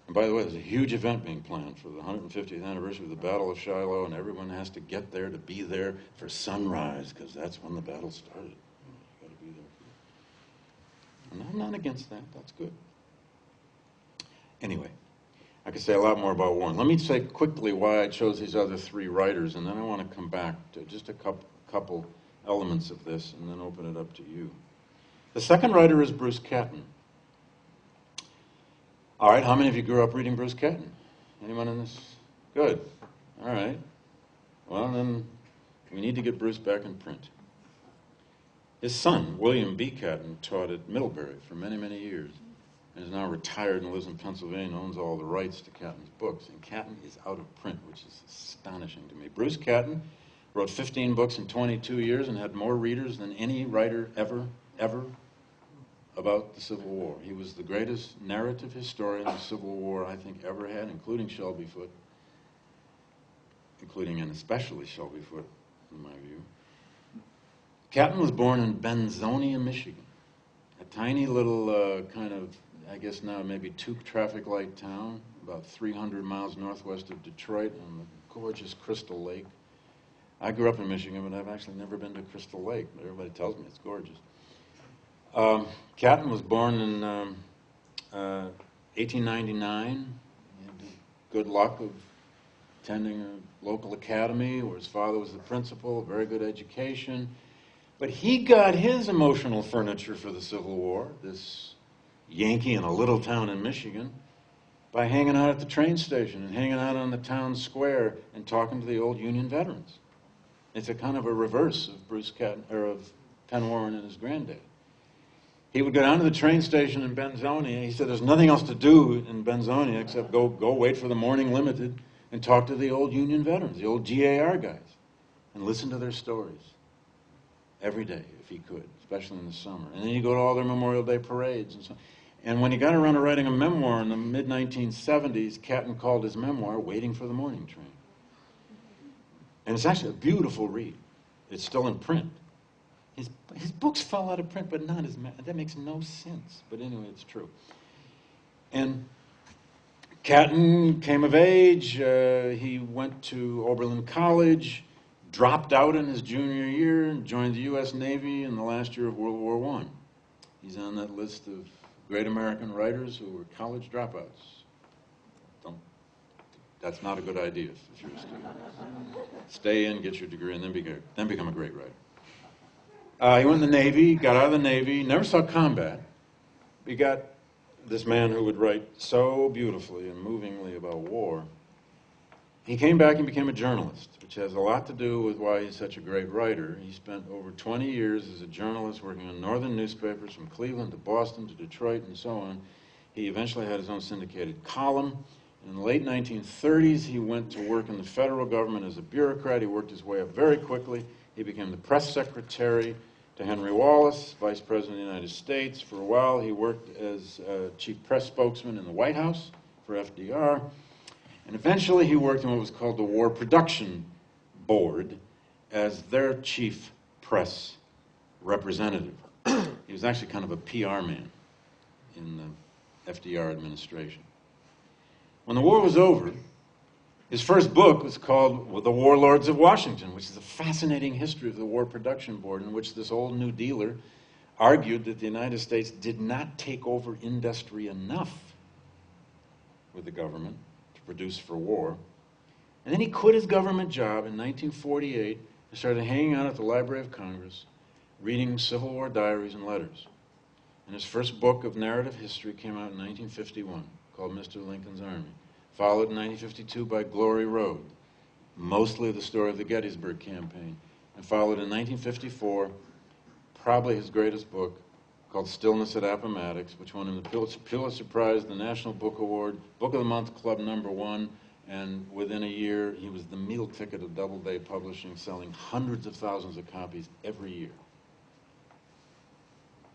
And by the way, there's a huge event being planned for the 150th anniversary of the Battle of Shiloh, and everyone has to get there to be there for sunrise, because that's when the battle started. You've got to be there. And I'm not against that. That's good. Anyway, I could say a lot more about Warren. Let me say quickly why I chose these other 3 writers, and then I want to come back to just a couple elements of this and then open it up to you. The second writer is Bruce Catton. All right, how many of you grew up reading Bruce Catton? Anyone in this? Good. All right. Well, then we need to get Bruce back in print. His son, William B. Catton, taught at Middlebury for many, many years and is now retired and lives in Pennsylvania and owns all the rights to Catton's books. And Catton is out of print, which is astonishing to me. Bruce Catton wrote 15 books in 22 years and had more readers than any writer ever about the Civil War. He was the greatest narrative historian the Civil War, I think, ever had, including Shelby Foote, and especially Shelby Foote, in my view. Catton was born in Benzonia, Michigan, a tiny little kind of, I guess now maybe 2 traffic light town, about 300 miles northwest of Detroit on the gorgeous Crystal Lake. I grew up in Michigan, but I've actually never been to Crystal Lake, but everybody tells me it's gorgeous. Catton was born in 1899. He had the good luck of attending a local academy where his father was the principal, a very good education. But he got his emotional furniture for the Civil War, this Yankee in a little town in Michigan, by hanging out at the train station and hanging out on the town square and talking to the old Union veterans. It's a kind of a reverse of Bruce Catton, or of Penn Warren and his granddad. He would go down to the train station in Benzonia. He said there's nothing else to do in Benzonia except go wait for the morning limited and talk to the old Union veterans, the old GAR guys, and listen to their stories. every day if he could, especially in the summer. And then he'd go to all their Memorial Day parades and so on. And when he got around to writing a memoir in the mid-1970s, Catton called his memoir Waiting for the Morning Train. And it's actually a beautiful read. It's still in print. His books fell out of print, but not his... That makes no sense. But anyway, it's true. And Catton came of age. He went to Oberlin College, dropped out in his junior year, and joined the U.S. Navy in the last year of World War I. He's on that list of great American writers who were college dropouts. That's not a good idea if you're a student. Stay in, get your degree, and then become a great writer. He went in the Navy, got out of the Navy, never saw combat. He got this man who would write so beautifully and movingly about war. He came back and became a journalist, which has a lot to do with why he's such a great writer. He spent over 20 years as a journalist working on northern newspapers from Cleveland to Boston to Detroit and so on. He eventually had his own syndicated column. In the late 1930s, he went to work in the federal government as a bureaucrat. He worked his way up very quickly. He became the press secretary to Henry Wallace, Vice President of the United States. For a while, he worked as chief press spokesman in the White House for FDR. And eventually, he worked in what was called the War Production Board as their chief press representative. He was actually kind of a PR man in the FDR administration. When the war was over, his first book was called The Warlords of Washington, which is a fascinating history of the War Production Board, in which this old New Dealer argued that the United States did not take over industry enough with the government to produce for war. And then he quit his government job in 1948 and started hanging out at the Library of Congress, reading Civil War diaries and letters. And his first book of narrative history came out in 1951. Called Mr. Lincoln's Army, followed in 1952 by Glory Road, mostly the story of the Gettysburg campaign, and followed in 1954, probably his greatest book, called Stillness at Appomattox, which won him the Pulitzer Prize, the National Book Award, Book of the Month Club #1, and within a year, he was the meal ticket of Doubleday Publishing, selling hundreds of thousands of copies every year.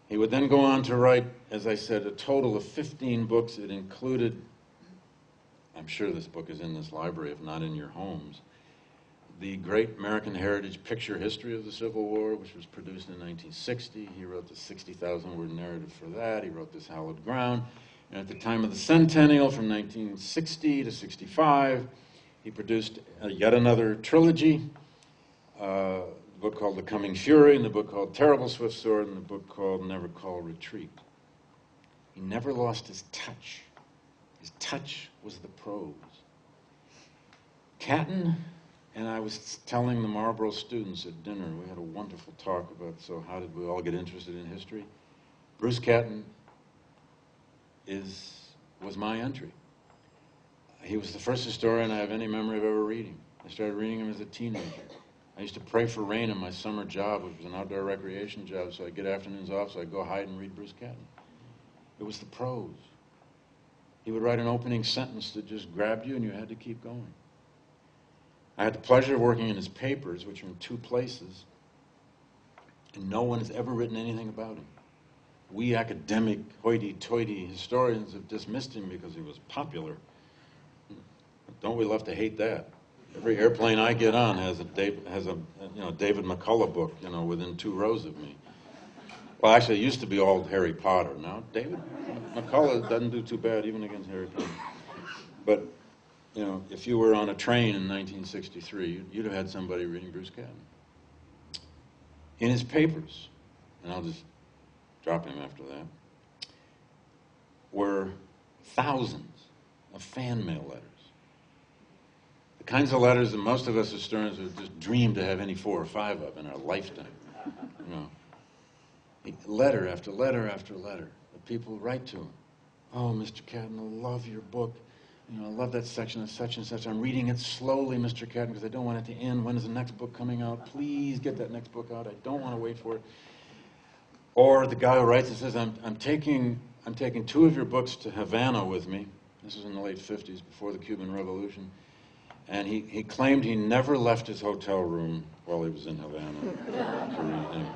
He would then go on to write, as I said, a total of 15 books. It included, I'm sure this book is in this library, if not in your homes, the Great American Heritage Picture History of the Civil War, which was produced in 1960. He wrote the 60,000-word narrative for that. He wrote This Hallowed Ground. And at the time of the Centennial, from 1960 to 65, he produced yet another trilogy, a book called The Coming Fury, and the book called Terrible Swift Sword, and the book called Never Call Retreat. He never lost his touch. His touch was the prose. Catton, and I was telling the Marlboro students at dinner, we had a wonderful talk about, so how did we all get interested in history? Bruce Catton was my entry. He was the first historian I have any memory of ever reading. I started reading him as a teenager. I used to pray for rain in my summer job, which was an outdoor recreation job, so I'd get afternoons off, so I'd go hide and read Bruce Catton. It was the prose. He would write an opening sentence that just grabbed you and you had to keep going. I had the pleasure of working in his papers, which are in 2 places, and no one has ever written anything about him. We academic, hoity-toity historians have dismissed him because he was popular. Don't we love to hate that? Every airplane I get on has a David McCullough book, within 2 rows of me. Well, actually, it used to be all Harry Potter. Now, David McCullough doesn't do too bad even against Harry Potter. But, if you were on a train in 1963, you'd have had somebody reading Bruce Catton. In his papers, and I'll just drop him after that, were thousands of fan mail letters. The kinds of letters that most of us historians would just dream to have any 4 or 5 of in our lifetime. Letter after letter after letter that people write to him. Oh, Mr. Catton, I love your book. I love that section of such and such. I'm reading it slowly, Mr. Catton, because I don't want it to end. When is the next book coming out? Please get that next book out. I don't want to wait for it. Or the guy who writes and says, I'm taking 2 of your books to Havana with me. This was in the late 50s, before the Cuban Revolution. And he claimed he never left his hotel room while he was in Havana,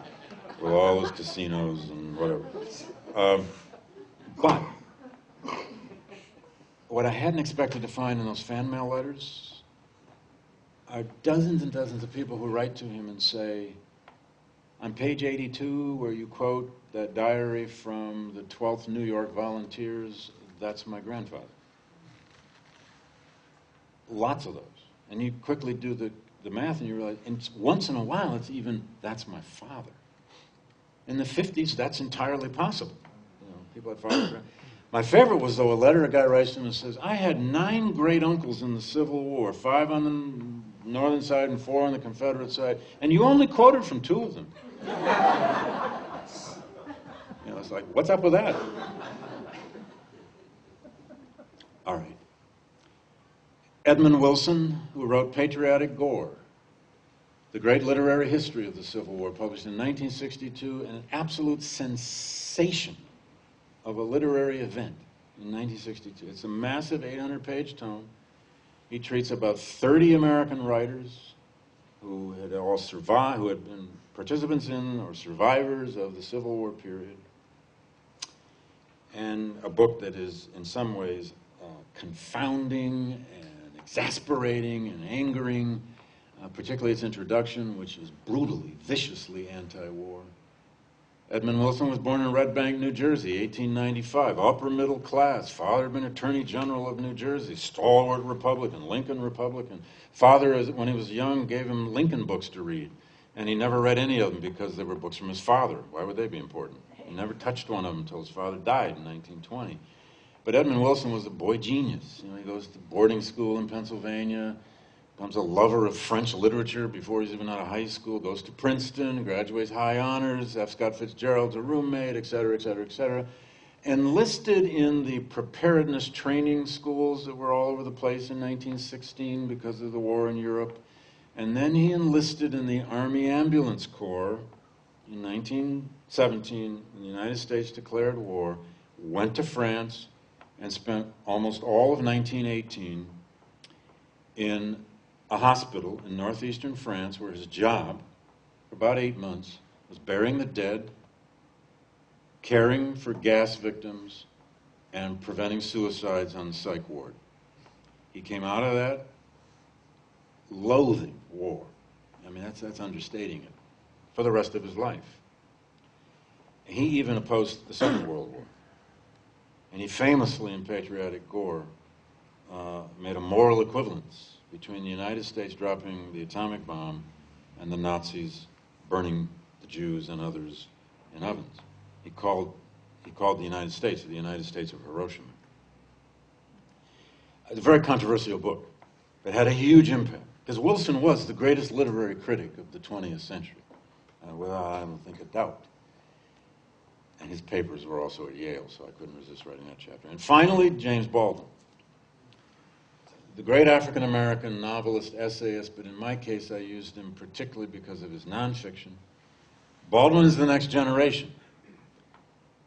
with all his casinos and whatever. But what I hadn't expected to find in those fan mail letters are dozens and dozens of people who write to him and say, on page 82, where you quote that diary from the 12th New York Volunteers, that's my grandfather. Lots of those. And you quickly do the math and you realize, and once in a while, it's even, that's my father. In the 50s, that's entirely possible. You know, people had fathers. My favorite was, though, a letter a guy writes to him and says, I had 9 great uncles in the Civil War, 5 on the Northern side and 4 on the Confederate side, and you only quoted from 2 of them. You know, it's like, what's up with that? All right. Edmund Wilson, who wrote Patriotic Gore, the great literary history of the Civil War, published in 1962, an absolute sensation of a literary event in 1962. It's a massive 800-page tome. He treats about 30 American writers who had all survived, who had been participants in or survivors of the Civil War period, and a book that is, in some ways, confounding and exasperating and angering, particularly its introduction, which is brutally, viciously anti-war. Edmund Wilson was born in Red Bank, New Jersey, 1895, upper middle class. Father had been Attorney General of New Jersey, stalwart Republican, Lincoln Republican. Father, when he was young, gave him Lincoln books to read, and he never read any of them because they were books from his father. Why would they be important? He never touched one of them until his father died in 1920. But Edmund Wilson was a boy genius. You know, he goes to boarding school in Pennsylvania, becomes a lover of French literature before he's even out of high school, goes to Princeton, graduates high honors, F. Scott Fitzgerald's a roommate, et cetera, et cetera, et cetera. Enlisted in the preparedness training schools that were all over the place in 1916 because of the war in Europe. And then he enlisted in the Army Ambulance Corps in 1917 when the United States declared war, went to France, and spent almost all of 1918 in a hospital in northeastern France where his job, for about 8 months, was burying the dead, caring for gas victims, and preventing suicides on the psych ward. He came out of that loathing war. I mean, that's understating it, for the rest of his life. He even opposed the Second World War. And he famously, in Patriotic Gore, made a moral equivalence between the United States dropping the atomic bomb and the Nazis burning the Jews and others in ovens. He called the United States the United States of Hiroshima. It's a very controversial book, but had a huge impact, because Wilson was the greatest literary critic of the 20th century, without, I don't think, a doubt. And his papers were also at Yale, so I couldn't resist writing that chapter. And finally, James Baldwin, the great African-American novelist, essayist, but in my case I used him particularly because of his nonfiction. Baldwin is the next generation.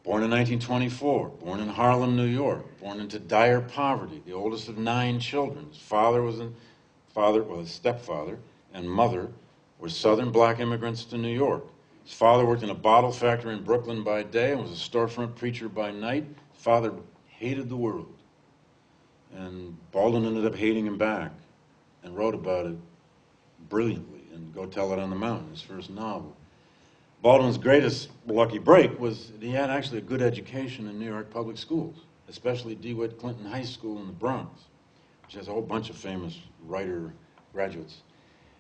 Born in 1924, born in Harlem, New York, born into dire poverty, the oldest of 9 children. His father was his stepfather and mother were Southern black immigrants to New York. His father worked in a bottle factory in Brooklyn by day and was a storefront preacher by night. His father hated the world. And Baldwin ended up hating him back and wrote about it brilliantly in Go Tell It on the Mountain, his first novel. Baldwin's greatest lucky break was that he had actually a good education in New York public schools, especially DeWitt Clinton High School in the Bronx, which has a whole bunch of famous writer graduates.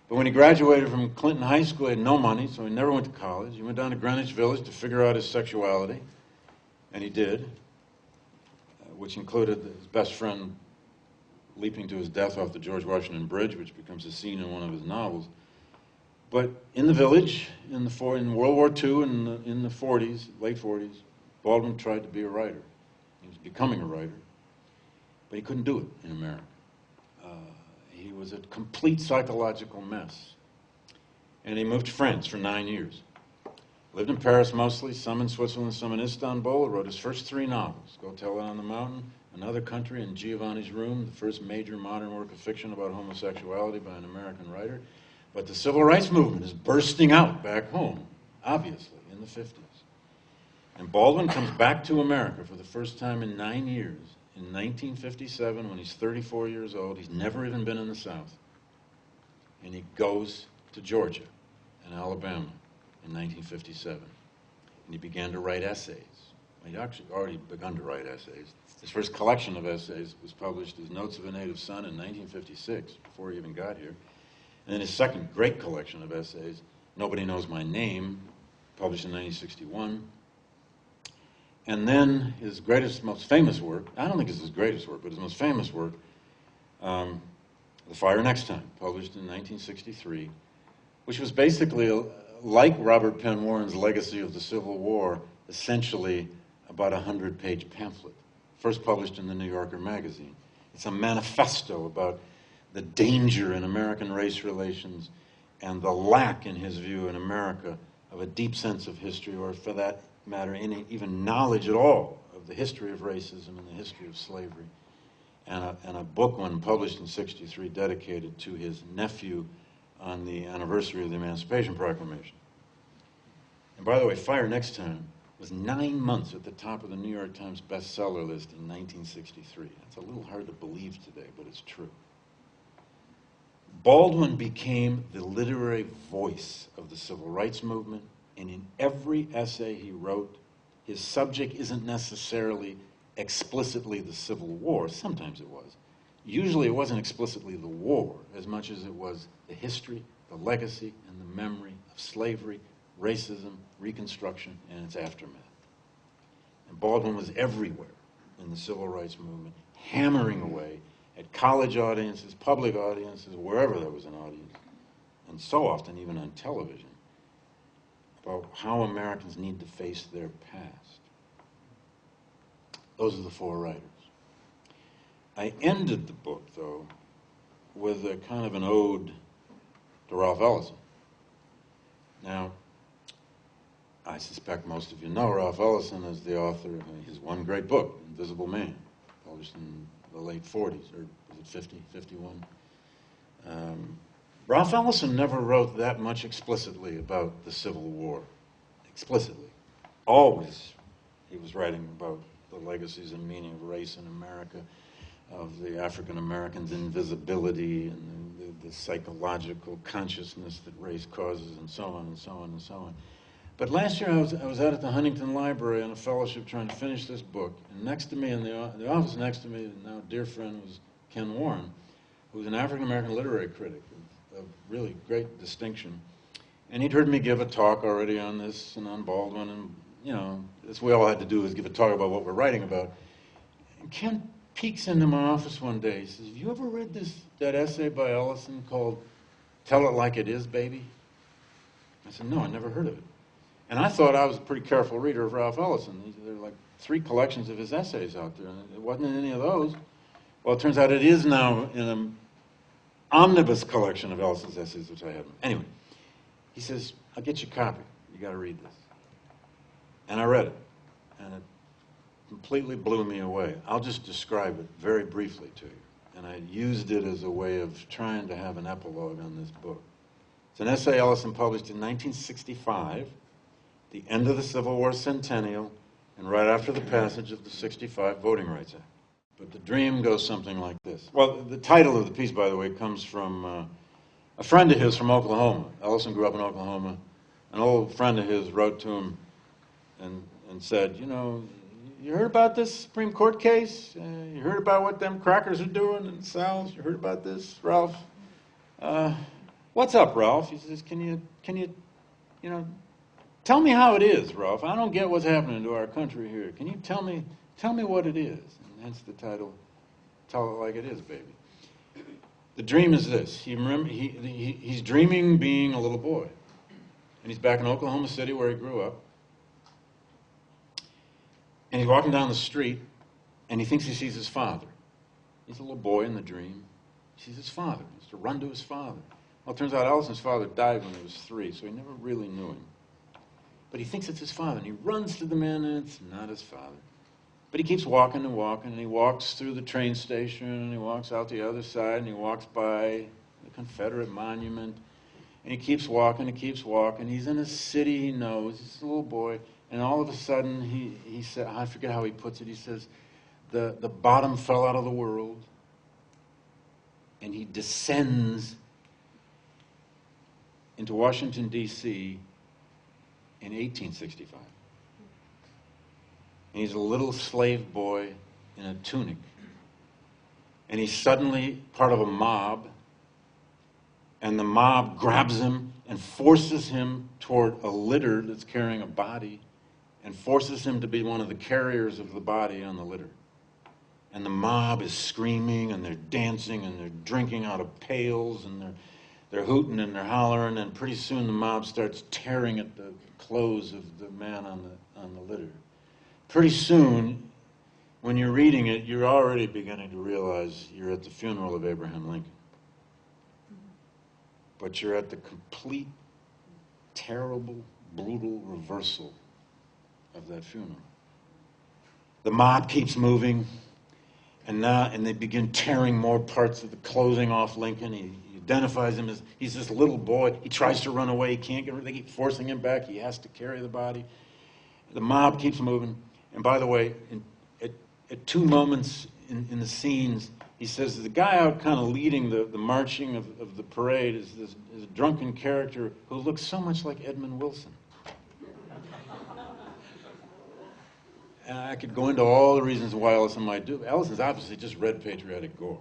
But when he graduated from Clinton High School, he had no money, so he never went to college. He went down to Greenwich Village to figure out his sexuality, and he did, which included his best friend leaping to his death off the George Washington Bridge, which becomes a scene in one of his novels. But in the village, in World War II, in the 40s, late 40s, Baldwin tried to be a writer. He was becoming a writer, but he couldn't do it in America. He was a complete psychological mess. And he moved to France for 9 years. Lived in Paris mostly, some in Switzerland, some in Istanbul. Wrote his first 3 novels, Go Tell It on the Mountain, Another Country, and Giovanni's Room, the first major modern work of fiction about homosexuality by an American writer. But the civil rights movement is bursting out back home, obviously, in the 50s. And Baldwin comes back to America for the first time in 9 years, in 1957, when he's 34 years old. He's never even been in the South. And he goes to Georgia and Alabama in 1957. And he began to write essays. He'd actually already begun to write essays. His first collection of essays was published as Notes of a Native Son in 1956, before he even got here. And then his second great collection of essays, Nobody Knows My Name, published in 1961. And then his greatest, most famous work, I don't think it's his greatest work, but his most famous work, The Fire Next Time, published in 1963, which was basically, like Robert Penn Warren's Legacy of the Civil War, essentially about a 100-page pamphlet, first published in the New Yorker magazine. It's a manifesto about the danger in American race relations and the lack, in his view, in America of a deep sense of history, or for that matter, any even knowledge at all of the history of racism and the history of slavery. And a book, when published in '63, dedicated to his nephew on the anniversary of the Emancipation Proclamation. And by the way, Fire Next Time was 9 months at the top of the New York Times bestseller list in 1963. That's a little hard to believe today, but it's true. Baldwin became the literary voice of the civil rights movement, and in every essay he wrote, his subject isn't necessarily explicitly the Civil War. Sometimes it was. Usually it wasn't explicitly the war as much as it was the history, the legacy, and the memory of slavery, racism, Reconstruction, and its aftermath. And Baldwin was everywhere in the civil rights movement, hammering away at college audiences, public audiences, wherever there was an audience, and so often even on television, about how Americans need to face their past. Those are the 4 writers. I ended the book, though, with a kind of an ode to Ralph Ellison. Now, I suspect most of you know Ralph Ellison as the author of his one great book, Invisible Man, published in the late 40s, or was it 50, 51? Ralph Ellison never wrote that much explicitly about the Civil War. Explicitly. Always he was writing about the legacies and meaning of race in America, of the African Americans' invisibility, and the psychological consciousness that race causes, and so on and so on and so on. But last year I was out at the Huntington Library on a fellowship trying to finish this book, and next to me, in the office next to me, now a dear friend, was Ken Warren, who was an African American literary critic of really great distinction. And he'd heard me give a talk already on this and on Baldwin, and, you know, that's what we all had to do, was give a talk about what we're writing about. And Ken peeks into my office one day. He says, "Have you ever read that essay by Ellison called Tell It Like It Is, Baby?" I said, "No, I never heard of it." And I thought I was a pretty careful reader of Ralph Ellison. There are like 3 collections of his essays out there, and it wasn't in any of those. Well, it turns out it is now in an omnibus collection of Ellison's essays, which I haven't. Anyway, he says, "I'll get you a copy. You got to read this." And I read it, and it completely blew me away. I'll just describe it very briefly to you. And I used it as a way of trying to have an epilogue on this book. It's an essay Ellison published in 1965, the end of the Civil War Centennial, and right after the passage of the '65 Voting Rights Act. But the dream goes something like this. Well, the title of the piece, by the way, comes from a friend of his from Oklahoma. Ellison grew up in Oklahoma. An old friend of his wrote to him and said, "You know, you heard about this Supreme Court case? You heard about what them crackers are doing in the South? You heard about this, Ralph? What's up, Ralph?" He says, Can you, tell me how it is, Ralph. I don't get what's happening to our country here. Can you tell me what it is?" And hence the title, Tell It Like It Is, Baby. The dream is this. He's dreaming being a little boy. And he's back in Oklahoma City where he grew up. And he's walking down the street, and he thinks he sees his father. He's a little boy in the dream. He sees his father. He has to run to his father. Well, it turns out Ellison's father died when he was 3, so he never really knew him. but he thinks it's his father, and he runs to the man, and it's not his father. But he keeps walking and walking, and he walks through the train station, and he walks out the other side, and he walks by the Confederate monument, and he keeps walking and keeps walking. He's in a city he knows. He's a little boy, and all of a sudden, he said, I forget how he puts it, he says, the bottom fell out of the world, and he descends into Washington, D.C. in 1865. And he's a little slave boy in a tunic. And he's suddenly part of a mob, and the mob grabs him and forces him toward a litter that's carrying a body, and forces him to be one of the carriers of the body on the litter. And the mob is screaming, and they're dancing, and they're drinking out of pails, and they're hooting and they're hollering, and pretty soon the mob starts tearing at the clothes of the man on the litter. Pretty soon, when you're reading it, you're already beginning to realize you're at the funeral of Abraham Lincoln. But you're at the complete, terrible, brutal reversal of that funeral. The mob keeps moving, and they begin tearing more parts of the clothing off Lincoln. He identifies him as, he's this little boy. He tries to run away. He can't get rid. They keep forcing him back. He has to carry the body. The mob keeps moving. And by the way, at two moments in the scenes, he says the guy out kind of leading the marching of the parade is a drunken character who looks so much like Edmund Wilson. And I could go into all the reasons why Ellison might do it. Ellison's obviously just read patriotic gore.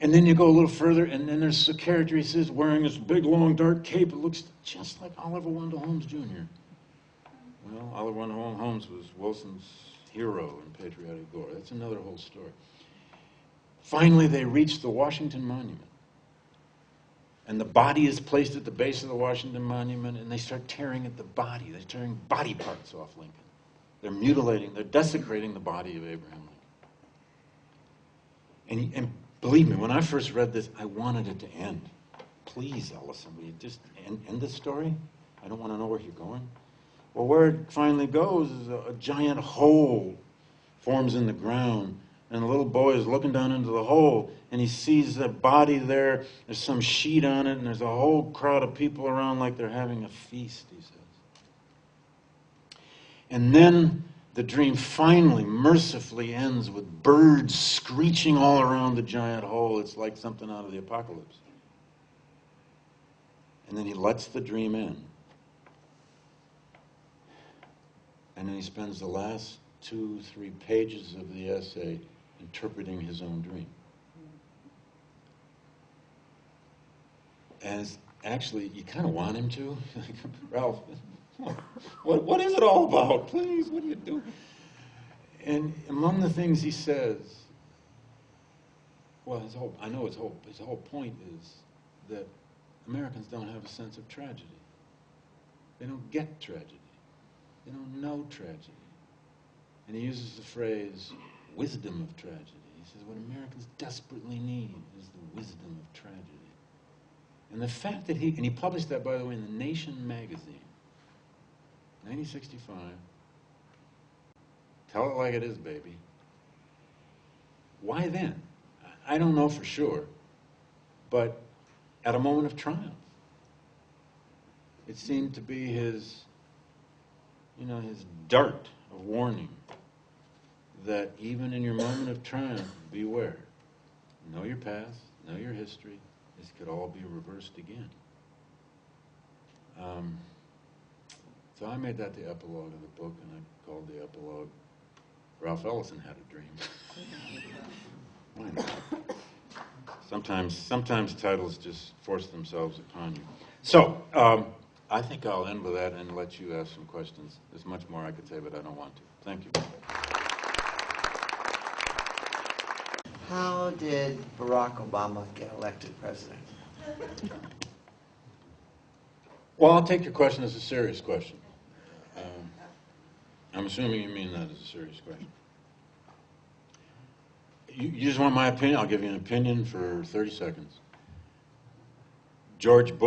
And then you go a little further, and then there's a character, he says, wearing this big, long, dark cape. It looks just like Oliver Wendell Holmes, Jr. Well, Oliver Wendell Holmes was Wilson's hero in patriotic gore. That's another whole story. Finally, they reach the Washington Monument. And the body is placed at the base of the Washington Monument, and they start tearing at the body. They're tearing body parts off Lincoln. They're mutilating, they're desecrating the body of Abraham Lincoln. And believe me, when I first read this, I wanted it to end. Please, Ellison, will you just end this story? I don't want to know where you're going. Well, where it finally goes is a giant hole forms in the ground, and the little boy is looking down into the hole, and he sees the body there. There's some sheet on it, and there's a whole crowd of people around like they're having a feast, he says. And then the dream finally, mercifully ends with birds screeching all around the giant hole. It's like something out of the apocalypse. And then he lets the dream in. And then he spends the last 2-3 pages of the essay interpreting his own dream. And actually, you kind of want him to. Ralph, what is it all about? Please, what do you do? And among the things he says, well, his whole point is that Americans don't have a sense of tragedy. They don't get tragedy. They don't know tragedy. And he uses the phrase, wisdom of tragedy. He says what Americans desperately need is the wisdom of tragedy. And the fact that he published that, by the way, in The Nation magazine, 1965. Tell it like it is, baby. Why then? I don't know for sure, but at a moment of triumph. It seemed to be his dart of warning that even in your moment of triumph, beware. Know your past, know your history. This could all be reversed again. So I made that the epilogue of the book, and I called the epilogue, Ralph Ellison Had a Dream. Why not? Sometimes titles just force themselves upon you. So, I think I'll end with that and let you ask some questions. There's much more I could say, but I don't want to. Thank you. How did Barack Obama get elected president? Well, I'll take your question as a serious question. I'm assuming you mean that as a serious question. You just want my opinion? I'll give you an opinion for 30 seconds. George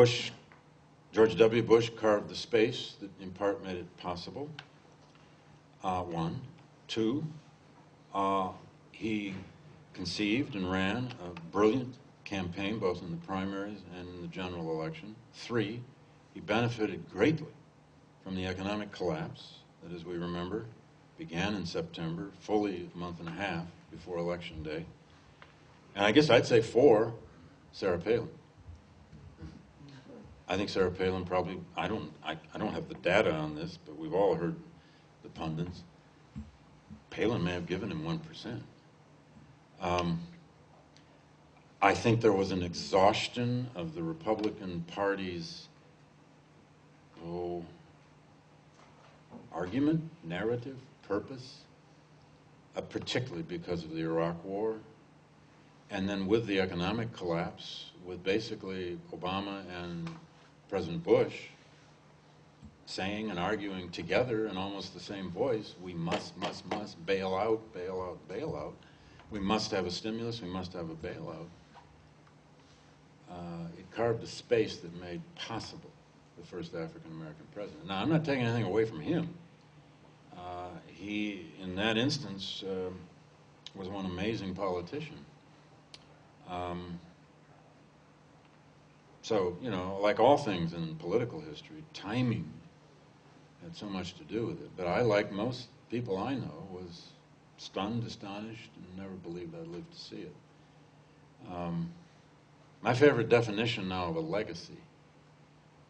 George W. Bush carved the space that in part made it possible, one. Two, he conceived and ran a brilliant campaign, both in the primaries and in the general election. Three, he benefited greatly from the economic collapse that, as we remember, began in September, fully a month and a half before Election Day. And I guess I'd say four, Sarah Palin. I think Sarah Palin probably, I don't have the data on this, but we've all heard the pundits. Palin may have given him 1%. I think there was an exhaustion of the Republican Party's argument, narrative, purpose, particularly because of the Iraq War. And then with the economic collapse, with basically Obama and President Bush saying and arguing together in almost the same voice, we must bail out, bail out, bail out. We must have a stimulus, we must have a bailout. It carved a space that made possible the first African-American president. Now, I'm not taking anything away from him. He, in that instance, was one amazing politician. So, you know, like all things in political history, timing had so much to do with it. But I, like most people I know, was stunned, astonished, and never believed I'd live to see it. My favorite definition now of a legacy,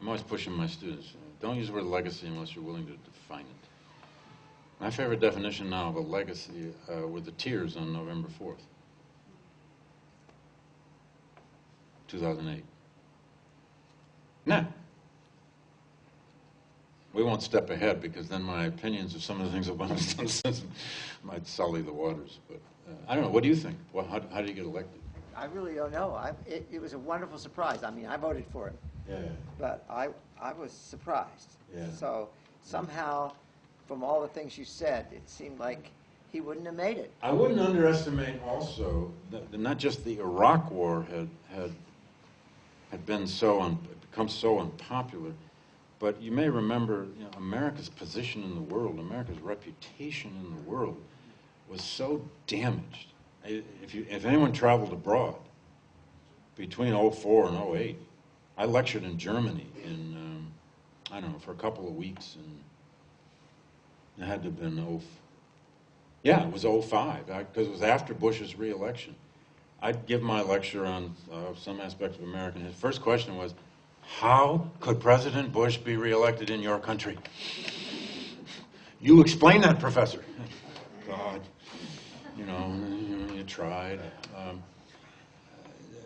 I'm always pushing my students, don't use the word legacy unless you're willing to define it. My favorite definition now of a legacy were the tears on November 4th, 2008. Nah. We won't step ahead because then my opinions of some of the things Obama's done since might sully the waters. But I don't know. What do you think? Well, how did you get elected? I really don't know. It was a wonderful surprise. I mean, I voted for it. Yeah. But I was surprised. Yeah. So somehow, from all the things you said, it seemed like he wouldn't have made it. I wouldn't underestimate also that not just the Iraq War had been become so unpopular, but you may remember, you know, America's position in the world, America's reputation in the world was so damaged. If anyone traveled abroad between 2004 and 2008, I lectured in Germany in, I don't know, for a couple of weeks, and it had to have been it was 2005, because it was after Bush's re-election. I'd give my lecture on some aspects of American history. First question was, how could President Bush be re-elected in your country? You explain that, Professor. God, you you tried.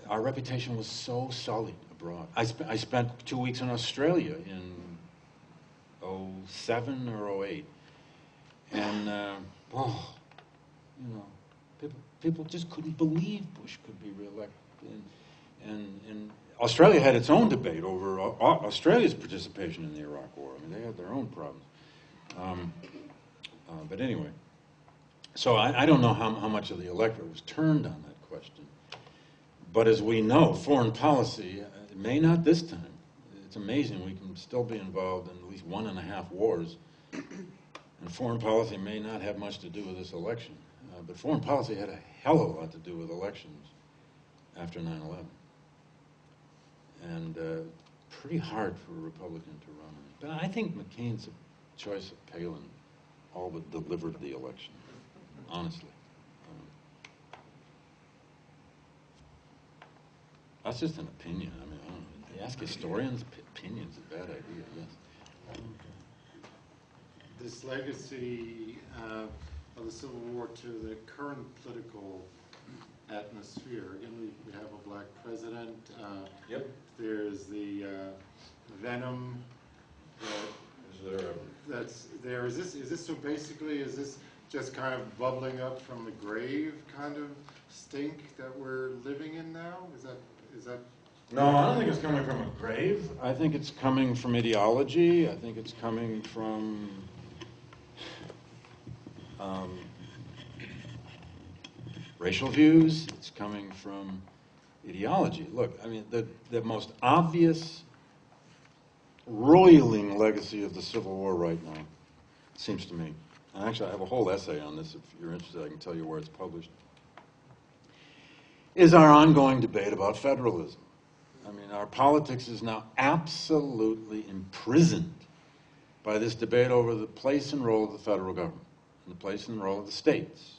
Our reputation was so sullied abroad. I spent 2 weeks in Australia in 2007 or 2008. And, people just couldn't believe Bush could be reelected. And Australia had its own debate over Australia's participation in the Iraq War. I mean, they had their own problems. But anyway, so I don't know how much of the electorate was turned on that question. But as we know, foreign policy, it may not this time. It's amazing we can still be involved in at least 1.5 wars. And foreign policy may not have much to do with this election. But foreign policy had a hell of a lot to do with elections after 9/11. And pretty hard for a Republican to run on it. But I think McCain's choice of Palin all but delivered the election, honestly. That's just an opinion. I mean, I don't know. You ask historians, opinion's a bad idea, yes. This legacy of the Civil War to the current political atmosphere. Again, we have a black president. Yep. There's the venom that's there. Is this so basically? Is this just kind of bubbling up from the grave kind of stink that we're living in now? Is that? No, I don't think it's coming from a grave. I think it's coming from ideology. I think it's coming from racial views. It's coming from ideology. Look, I mean, the most obvious roiling legacy of the Civil War right now, seems to me. And actually, I have a whole essay on this. If you're interested, I can tell you where it's published. Is our ongoing debate about federalism. I mean, our politics is now absolutely imprisoned by this debate over the place and role of the federal government, and the place and role of the states.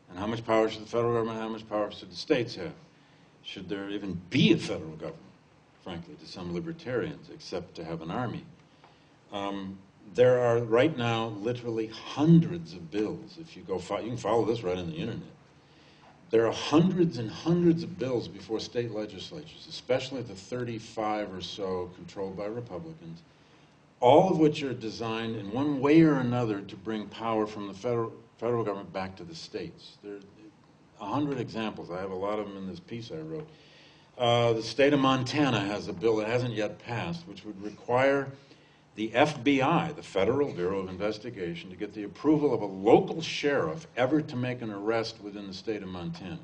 And how much power should the federal government have, how much power should the states have? Should there even be a federal government, frankly, to some libertarians, except to have an army? There are right now literally hundreds of bills. If you go, you can follow this right on the internet. There are hundreds and hundreds of bills before state legislatures, especially the 35 or so controlled by Republicans, all of which are designed in one way or another to bring power from the federal government back to the states. There are 100 examples. I have a lot of them in this piece I wrote. The state of Montana has a bill that hasn't yet passed, which would require the FBI, the Federal Bureau of Investigation, to get the approval of a local sheriff ever to make an arrest within the state of Montana.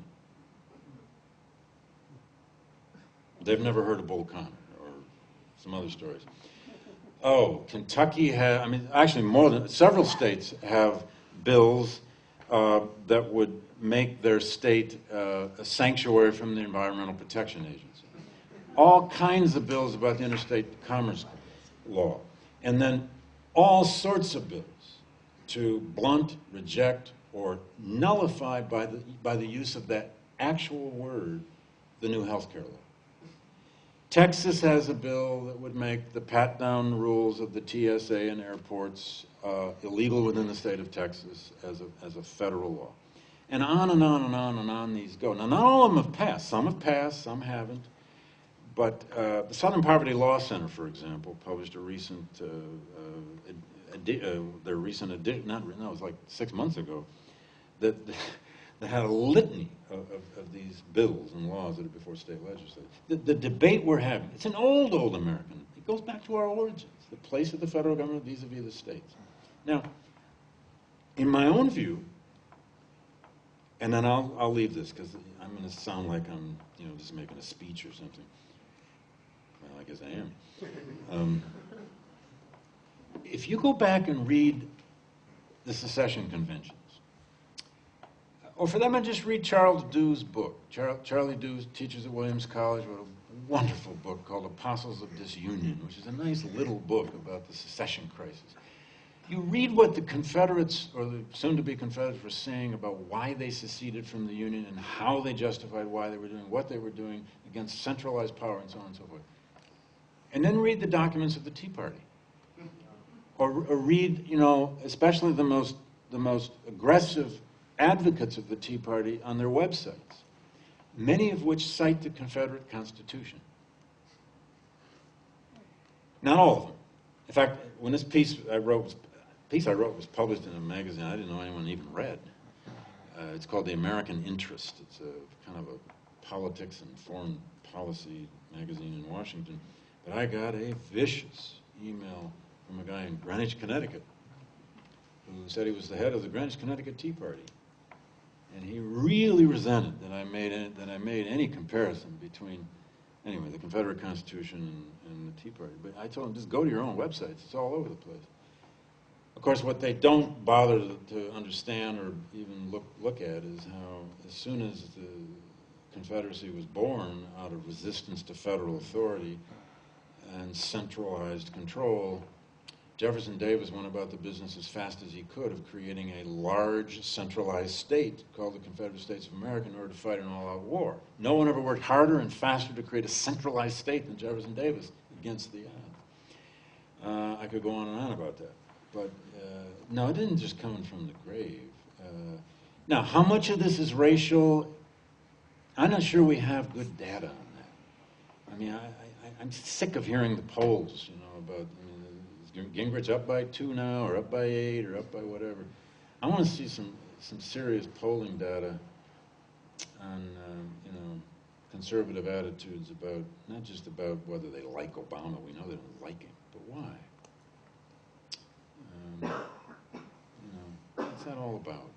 They've never heard of Bull Connor or some other stories. Oh, Kentucky has, I mean, actually several states have bills that would make their state a sanctuary from the Environmental Protection Agency. All kinds of bills about the interstate commerce law. And then all sorts of bills to blunt, reject, or nullify by the use of that actual word, the new health care law. Texas has a bill that would make the pat-down rules of the TSA and airports illegal within the state of Texas as a federal law. And on and on and on and on these go. Now, not all of them have passed. Some have passed, some haven't. But the Southern Poverty Law Center, for example, published a recent, their recent edition, it was like 6 months ago, that had a litany of these bills and laws that are before state legislatures. The debate we're having, it's an old American. It goes back to our origins, the place of the federal government vis-a-vis the states. Now, in my own view, and then I'll leave this because I'm going to sound like I'm, just making a speech or something. Well, I guess I am. If you go back and read the secession conventions, or for that matter, just read Charles Dew's book. Charlie Dew teaches at Williams College, wrote a wonderful book called Apostles of Disunion, which is a nice little book about the secession crisis. You read what the Confederates, or the soon-to-be Confederates, were saying about why they seceded from the Union and how they justified why they were doing what they were doing against centralized power and so on and so forth. And then read the documents of the Tea Party. Or read, especially the most aggressive advocates of the Tea Party on their websites, many of which cite the Confederate Constitution. Not all of them. In fact, when this piece I wrote was published in a magazine I didn't know anyone even read. It's called The American Interest. It's a kind of a politics and foreign policy magazine in Washington. But I got a vicious email from a guy in Greenwich, Connecticut, who said he was the head of the Greenwich, Connecticut Tea Party. And he really resented that I made any comparison between, anyway, the Confederate Constitution and the Tea Party. But I told him, just go to your own websites. It's all over the place. Of course, what they don't bother to understand or even look at is how, as soon as the Confederacy was born out of resistance to federal authority and centralized control, Jefferson Davis went about the business as fast as he could of creating a large centralized state called the Confederate States of America in order to fight an all-out war. No one ever worked harder and faster to create a centralized state than Jefferson Davis against the odds. I could go on and on about that. But no, it didn't just come from the grave. Now, how much of this is racial? I'm not sure we have good data on that. I mean, I'm sick of hearing the polls, about is Gingrich up by 2 now, or up by 8, or up by whatever. I want to see some serious polling data on, conservative attitudes about, not just about whether they like Obama. We know they don't like him, but why? What's that all about?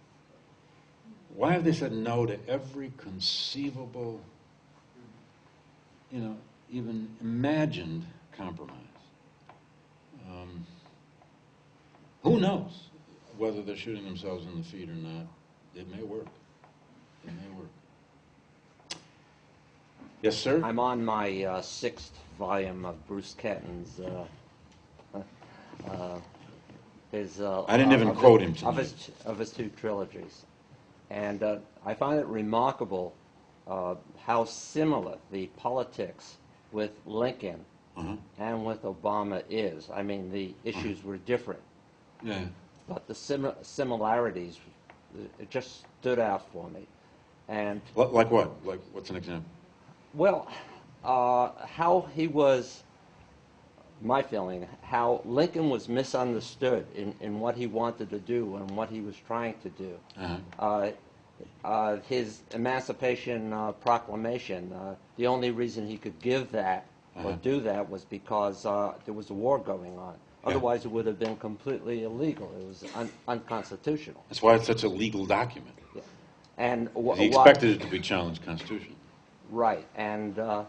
Why have they said no to every conceivable, even imagined compromise? Who knows whether they're shooting themselves in the feet or not? It may work. It may work. Yes, sir? I'm on my sixth volume of Bruce Catton's his I didn't even quote him tonight. of his two trilogies, and I find it remarkable how similar the politics with Lincoln and with Obama is. I mean, the issues were different, Yeah. but the similarities, it just stood out for me. And Like what? Like, what's an example? well, how he was, my feeling, how Lincoln was misunderstood in what he wanted to do and what he was trying to do. His Emancipation Proclamation, the only reason he could give that or do that was because there was a war going on. Otherwise, it would have been completely illegal. It was unconstitutional. That's why it's such a legal document. Yeah. And He expected it to be challenged constitutionally. right, and the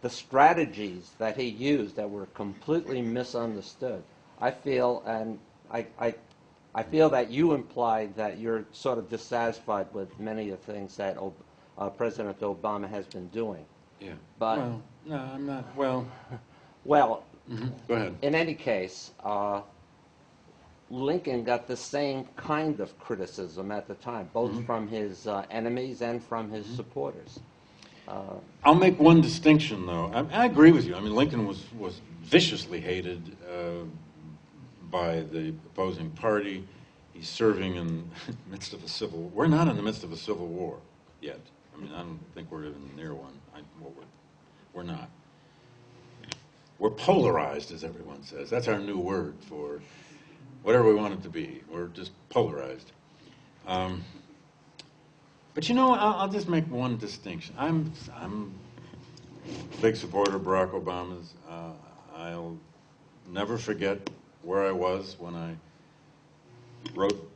strategies that he used that were completely misunderstood. I feel, and I feel that you implied that you're sort of dissatisfied with many of the things that President Obama has been doing. Yeah. But Well, no, I'm not. Well, well, go ahead. in any case, Lincoln got the same kind of criticism at the time, both from his enemies and from his supporters. I'll make one distinction, though. I agree with you. I mean, Lincoln was viciously hated by the opposing party. He's serving in the midst of a civil war. We're not in the midst of a civil war yet. I mean, I don't think we're even near one. We're not. We're polarized, as everyone says. That's our new word for whatever we want it to be. We're just polarized. But you know, I'll just make one distinction. I'm a big supporter of Barack Obama's. I'll never forget where I was when I wrote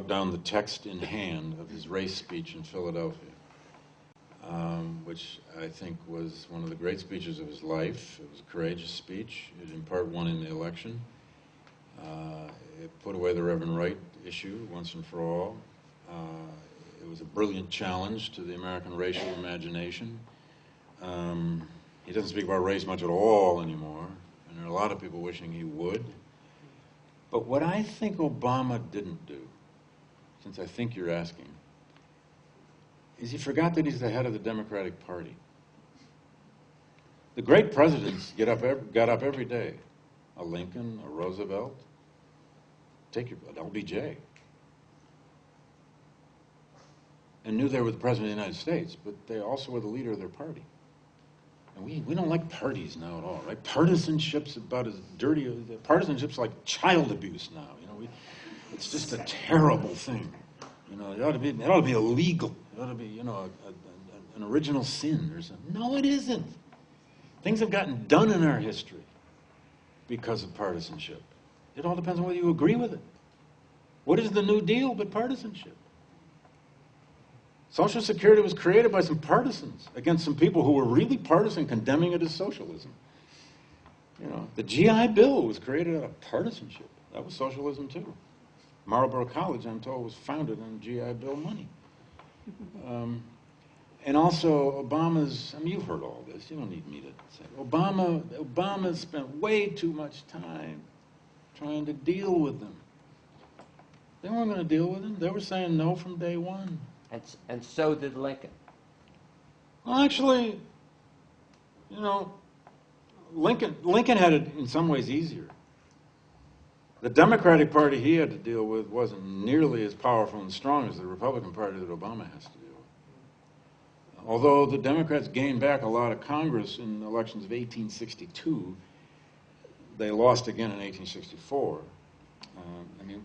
down the text in hand of his race speech in Philadelphia, which I think was one of the great speeches of his life. It was a courageous speech. It in part won in the election. It put away the Reverend Wright issue once and for all. It was a brilliant challenge to the American racial imagination. He doesn't speak about race much at all anymore, and there are a lot of people wishing he would. But what I think Obama didn't do, since I think you're asking, is he forgot that he's the head of the Democratic Party. The great presidents got up every day. A Lincoln, a Roosevelt, take your LBJ. And knew they were the president of the United States, but they also were the leader of their party. And we don't like parties now at all, right? Partisanship's about as dirty. Partisanship's like child abuse now. You know, it's just a terrible thing. You know, it ought to be illegal. It ought to be, you know, an original sin or something. No, it isn't. Things have gotten done in our history because of partisanship. It all depends on whether you agree with it. What is the New Deal but partisanship? Social Security was created by some partisans against some people who were really partisan, condemning it as socialism. You know, the GI Bill was created out of partisanship. That was socialism too. Marlborough College, I'm told, was founded on GI Bill money. And also Obama's, I mean, you've heard all this. You don't need me to say it. Obama spent way too much time trying to deal with them. They weren't going to deal with him. They were saying no from day one. And so did Lincoln. Well, actually, you know, Lincoln had it in some ways easier. The Democratic Party he had to deal with wasn't nearly as powerful and strong as the Republican Party that Obama has to deal with. Although the Democrats gained back a lot of Congress in the elections of 1862, they lost again in 1864. I mean,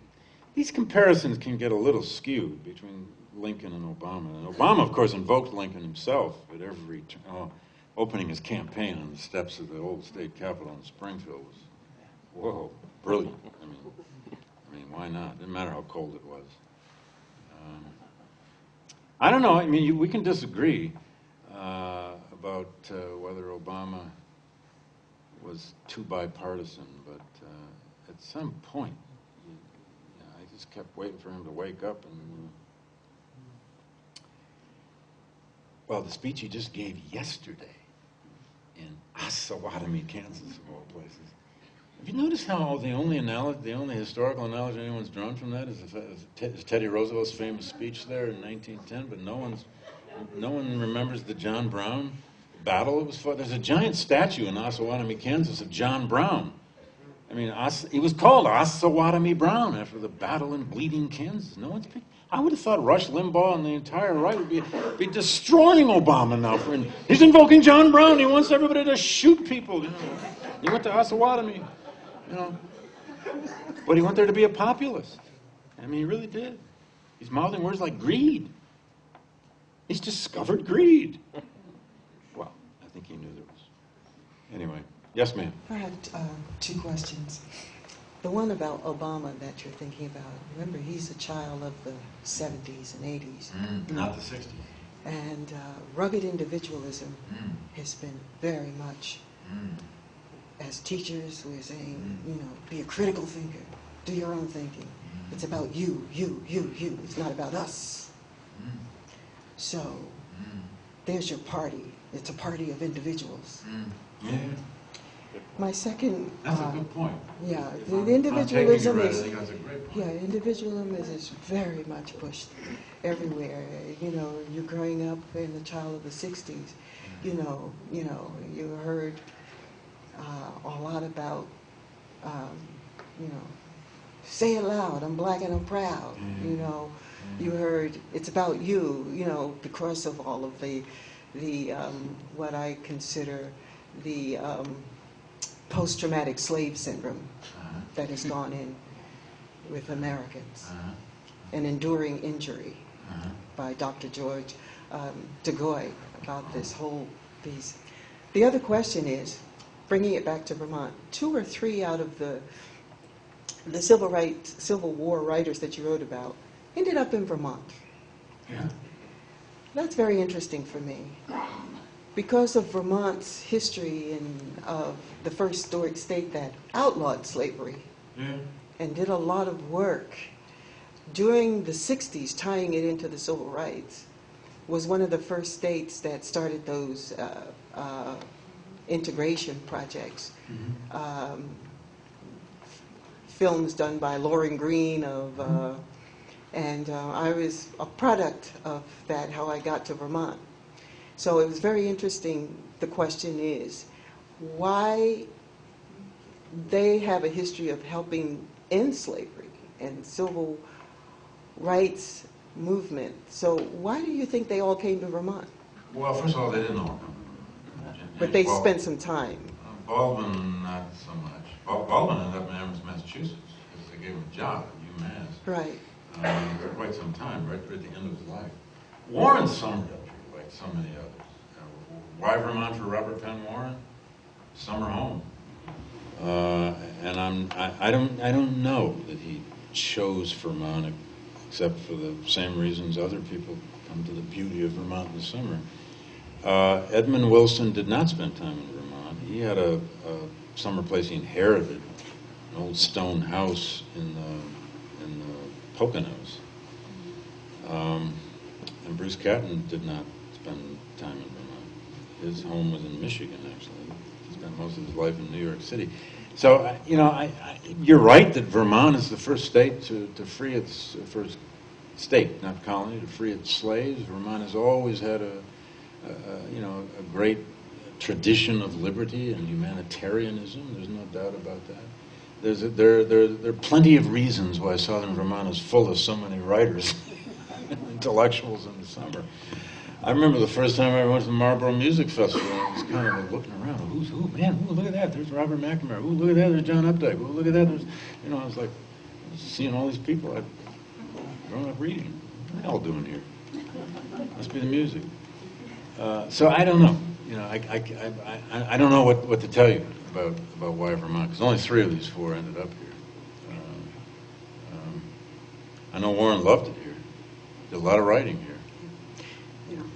these comparisons can get a little skewed between Lincoln and Obama. And Obama, of course, invoked Lincoln himself at every opening his campaign on the steps of the old state capitol in Springfield. Was, whoa, brilliant. I mean, why not? It didn't matter how cold it was. I don't know. I mean, we can disagree about whether Obama was too bipartisan, but at some point, I just kept waiting for him to wake up and. Well, the speech he just gave yesterday in Osawatomie, Kansas, of all places. Have you noticed how the only historical analogy anyone's drawn from that is Teddy Roosevelt's famous speech there in 1910, but no one remembers the John Brown battle it was fought. There's a giant statue in Osawatomie, Kansas of John Brown. I mean, he was called Osawatomie Brown after the battle in Bleeding, Kansas. I would have thought Rush Limbaugh and the entire right would be destroying Obama now. He's invoking John Brown. He wants everybody to shoot people. He went to Osawatomie, but he went there to be a populist. I mean, he really did. He's mouthing words like greed. He's discovered greed. Well, I think he knew there was. Anyway, yes, ma'am. I have two questions. The one about Obama that you're thinking about, remember, he's a child of the 70s and 80s. Not the 60s. And rugged individualism has been very much, as teachers, we're saying, be a critical thinker, do your own thinking. It's about you. It's not about us. So there's your party. It's a party of individuals. Yeah. My second... That's a good point. Yeah, the individualism is... I think that's a great point. Yeah, individualism is very much pushed everywhere. You're growing up in the child of the 60s. You heard a lot about, say it loud, I'm black and I'm proud. You heard it's about you, because of all of the what I consider the post-traumatic slave syndrome that has gone in with Americans. An enduring injury by Dr. George DeGoy about this whole piece. The other question is, bringing it back to Vermont, 2 or 3 out of the Civil War writers that you wrote about ended up in Vermont. Yeah. That's very interesting for me. Because of Vermont's history and of the first historic state that outlawed slavery and did a lot of work during the 60s, tying it into the civil rights, was one of the first states that started those integration projects. Films done by Lauren Green and I was a product of that, how I got to Vermont. So it was very interesting. The question is, why they have a history of helping end slavery and civil rights movement. So why do you think they all came to Vermont? Well, first of all, they didn't all come. But they spent some time. Baldwin, not so much. Baldwin ended up in Amherst, Massachusetts, because they gave him a job at UMass. Right. For quite some time, right at the end of his life. Warren summed up here, like so many others. Why Vermont for Robert Penn Warren? Summer home. And I don't know that he chose Vermont except for the same reasons other people come to the beauty of Vermont in the summer. Edmund Wilson did not spend time in Vermont. He had a summer place he inherited, an old stone house in the Poconos. And Bruce Catton did not spend time in Vermont. His home was in Michigan, actually. He spent most of his life in New York City. So, you're right that Vermont is the first state to free its first state, not colony, to free its slaves. Vermont has always had a great tradition of liberty and humanitarianism. There's no doubt about that. There are plenty of reasons why southern Vermont is full of so many writers, intellectuals in the summer. I remember the first time I went to the Marlboro Music Festival, and I was kind of like looking around. Who's who? Man, look at that. There's Robert McNamara. Ooh, look at that. There's John Updike. Ooh, look at that. There's, I was like, seeing all these people I'd grown up reading. What are they all doing here? Must be the music. So I don't know. I don't know what to tell you about why Vermont, because only 3 of these 4 ended up here. I know Warren loved it here. Did a lot of writing here.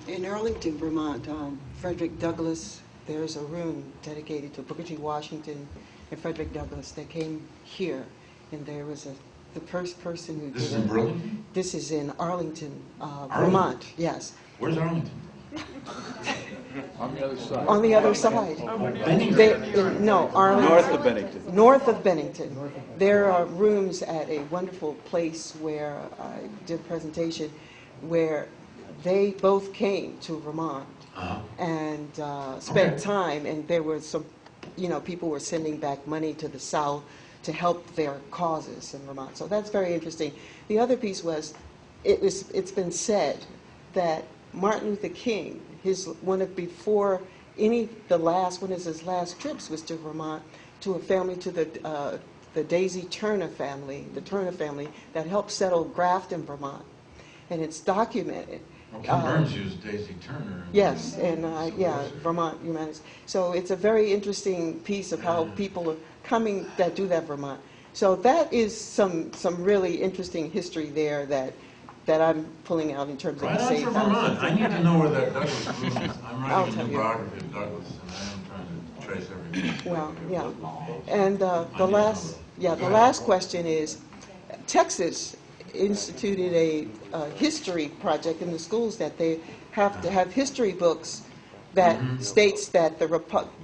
In Arlington, Vermont, Frederick Douglass there's a room dedicated to Booker T. Washington and Frederick Douglass that came here, and there was the first person who This did is in Burlington? This is in Arlington, Vermont. Yes. Where's Arlington? On the other side. On the other side. No, Arlington. North of Bennington. North of Bennington. There are rooms at a wonderful place where I did a presentation where they both came to Vermont and spent time, and there were some, people were sending back money to the South to help their causes in Vermont. So that's very interesting. The other piece was, it's been said that Martin Luther King, one of his last trips was to Vermont, to a family, to the Daisy Turner family, the Turner family, that helped settle Grafton, Vermont. And it's documented. Well, Ken Burns used Daisy Turner. Yes, and Vermont Humanities. So it's a very interesting piece of how people are coming that do that Vermont. So that is some really interesting history there that I'm pulling out in terms of Right the on safe for house. Vermont. I need to know where that Douglas room is. I'm I'll writing a tell new you. biography of Douglas, and I am trying to trace everything. Well, yeah. And the last question is, Texas instituted a history project in the schools that they have to have history books that states that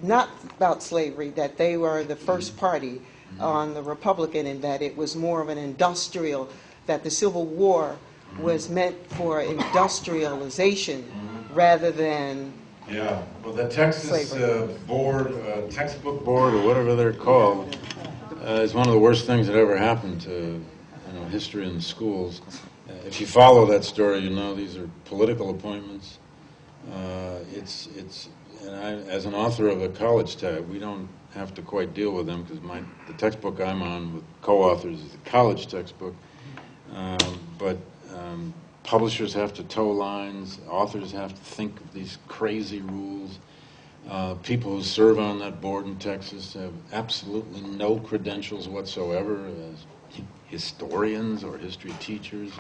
not about slavery, that they were the first party on the Republican, and that it was more of an industrial, that the Civil War was meant for industrialization rather than Yeah, well, the Texas slavery. board, textbook board, or whatever they're called, is one of the worst things that ever happened to history in the schools. If you follow that story, these are political appointments. And I, as an author of a college text, we don't have to quite deal with them because the textbook I'm on with co-authors is a college textbook. But publishers have to toe lines, authors have to think of these crazy rules. People who serve on that board in Texas have absolutely no credentials whatsoever as historians or history teachers.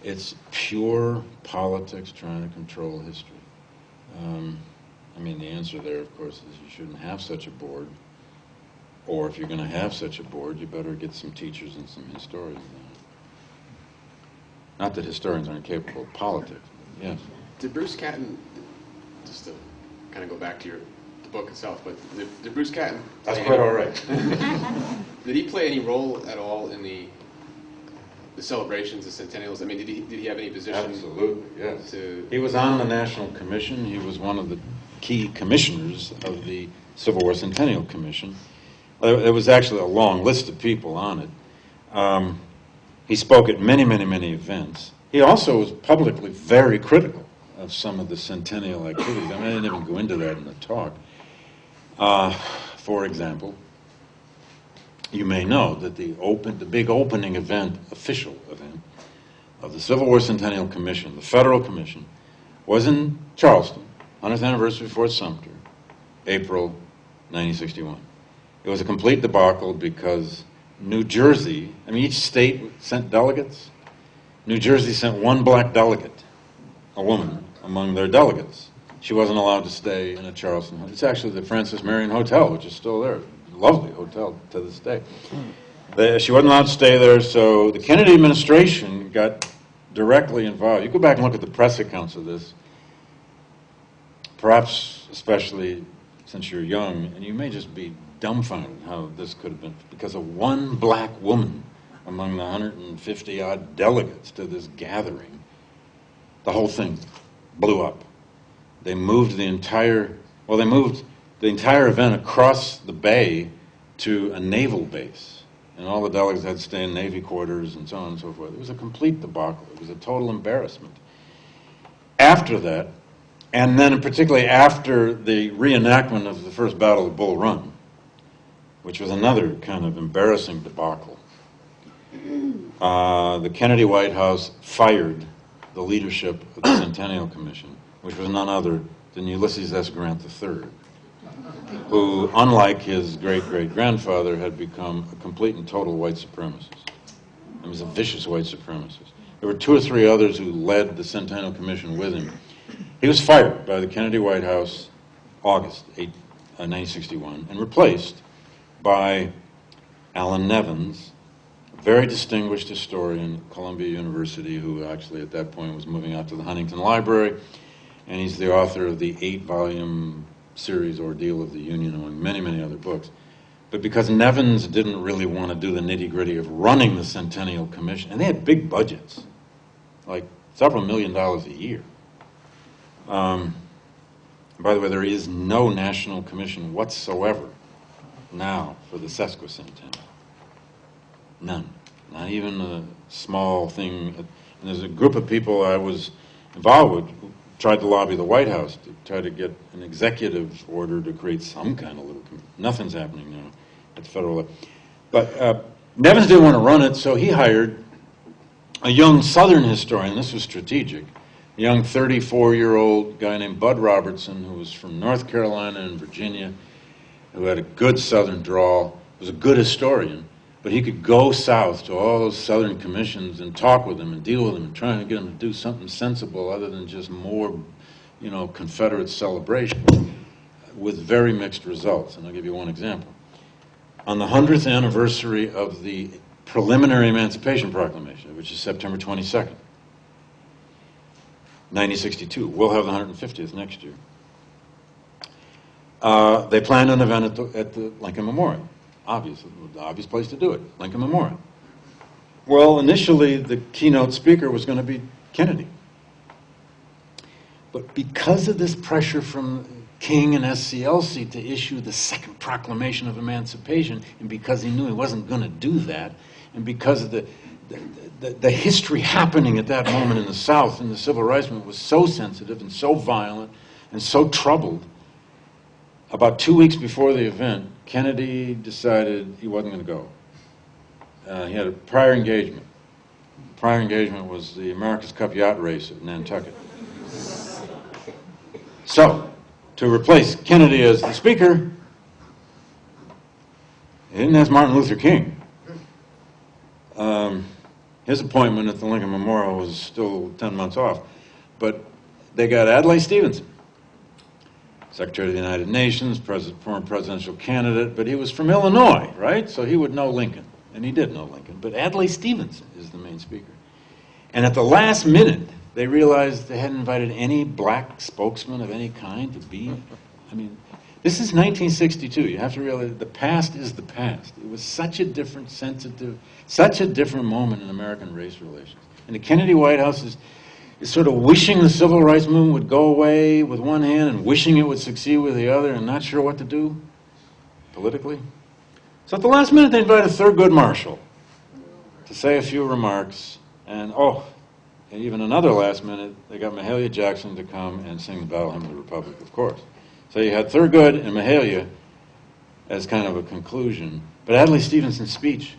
It's pure politics trying to control history. The answer there, of course, is you shouldn't have such a board. Or if you're going to have such a board, you better get some teachers and some historians. Not that historians aren't capable of politics. Yes. Did Bruce Catton, just to kind of go back to the book itself, but did Bruce Catton... That's quite all right. Did he play any role at all in the celebrations, the centennials? Did he have any position? Absolutely, yes. To... He was on the National Commission. He was one of the key commissioners of the Civil War Centennial Commission. There was actually a long list of people on it. He spoke at many, many, many events. He also was publicly very critical of some of the centennial activities. I didn't even go into that in the talk. For example, you may know that the big opening event, official event, of the Civil War Centennial Commission, the Federal Commission, was in Charleston, 100th anniversary of Fort Sumter, April 1961. It was a complete debacle because New Jersey, each state sent delegates. New Jersey sent one black delegate, a woman, among their delegates. She wasn't allowed to stay in a Charleston. It's actually the Francis Marion Hotel, which is still there. Lovely hotel to this day. She wasn't allowed to stay there, so the Kennedy administration got directly involved. You go back and look at the press accounts of this, perhaps especially since you're young, and you may just be dumbfounded how this could have been, because of one black woman among the 150-odd delegates to this gathering, the whole thing blew up. They moved the entire event across the bay to a naval base, and all the delegates had to stay in Navy quarters and so on and so forth. It was a complete debacle. It was a total embarrassment. After that, and then particularly after the reenactment of the first Battle of Bull Run, which was another kind of embarrassing debacle, the Kennedy White House fired the leadership of the Centennial Commission, which was none other than Ulysses S. Grant III, who, unlike his great-great-grandfather, had become a complete and total white supremacist. He was a vicious white supremacist. There were 2 or 3 others who led the Centennial Commission with him. He was fired by the Kennedy White House August 1961, and replaced by Alan Nevins, a very distinguished historian at Columbia University, who actually at that point was moving out to the Huntington Library, and he's the author of the 8-volume series Ordeal of the Union, among many, many other books. But because Nevins didn't really want to do the nitty-gritty of running the Centennial Commission, and they had big budgets, like several $1 million a year. By the way, there is no national commission whatsoever now for the sesquicentennial. None. Not even a small thing. And there's a group of people I was involved with who tried to lobby the White House to try to get an executive order to create some kind of little commission. Nothing's happening now at the federal level. But Nevins didn't want to run it, so he hired a young Southern historian. This was strategic. A young 34-year-old guy named Bud Robertson, who was from North Carolina and Virginia, who had a good Southern drawl, was a good historian, but he could go south to all those Southern commissions and talk with them and deal with them and try to get them to do something sensible other than just more, Confederate celebration, with very mixed results. And I'll give you one example. On the 100th anniversary of the preliminary Emancipation Proclamation, which is September 22nd, 1962. We'll have the 150th next year. They planned an event at the Lincoln Memorial. Obviously, the obvious place to do it, Lincoln Memorial. Well, initially, the keynote speaker was going to be Kennedy. But because of this pressure from King and SCLC to issue the second proclamation of emancipation, and because he knew he wasn't going to do that, and because of the history happening at that moment in the South in the Civil Rights Movement was so sensitive and so violent and so troubled, about 2 weeks before the event, Kennedy decided he wasn't going to go. He had a prior engagement. The prior engagement was the America's Cup yacht race at Nantucket. So, to replace Kennedy as the speaker, he didn't ask Martin Luther King. His appointment at the Lincoln Memorial was still 10 months off. But they got Adlai Stevenson, Secretary of the United Nations, former presidential candidate, but he was from Illinois, right? So he would know Lincoln, and he did know Lincoln. But Adlai Stevenson is the main speaker. And at the last minute, they realized they hadn't invited any black spokesman of any kind to be. This is 1962. You have to realize the past is the past. It was such a different, such a different moment in American race relations. And the Kennedy White House is sort of wishing the Civil Rights Movement would go away with one hand and wishing it would succeed with the other and not sure what to do politically. So at the last minute, they invited Thurgood Marshall to say a few remarks. And even another last minute, they got Mahalia Jackson to come and sing the Battle Hymn of the Republic, of course. So you had Thurgood and Mahalia as kind of a conclusion. But Adlai Stevenson's speech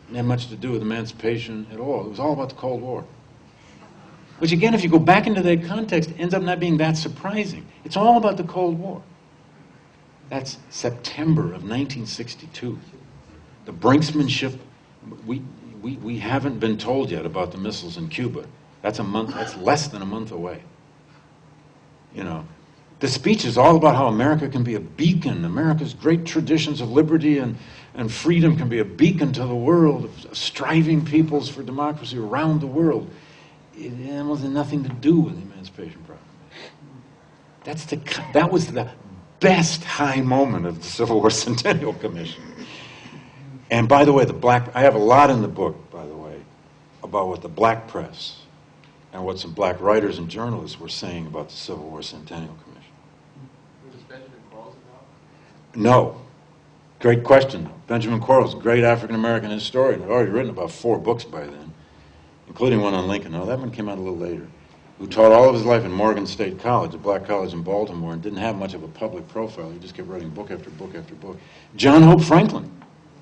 didn't have much to do with emancipation at all. It was all about the Cold War. Which again, if you go back into that context, ends up not being that surprising. It's all about the Cold War. That's September of 1962. The brinksmanship, we haven't been told yet about the missiles in Cuba. That's less than a month away. The speech is all about how America can be a beacon. America's great traditions of liberty and freedom can be a beacon to the world, of striving peoples for democracy around the world. It has nothing to do with the Emancipation Proclamation. That was the best high moment of the Civil War Centennial Commission. And by the way, I have a lot in the book, by the way, about what the black press and what some black writers and journalists were saying about the Civil War Centennial Commission. Was Benjamin Quarles involved? No. Great question. Benjamin Quarles, great African-American historian, had already written about 4 books by then, including one on Lincoln. Now, that one came out a little later. Who taught all of his life in Morgan State College, a black college in Baltimore, and didn't have much of a public profile. He just kept writing book after book after book. John Hope Franklin,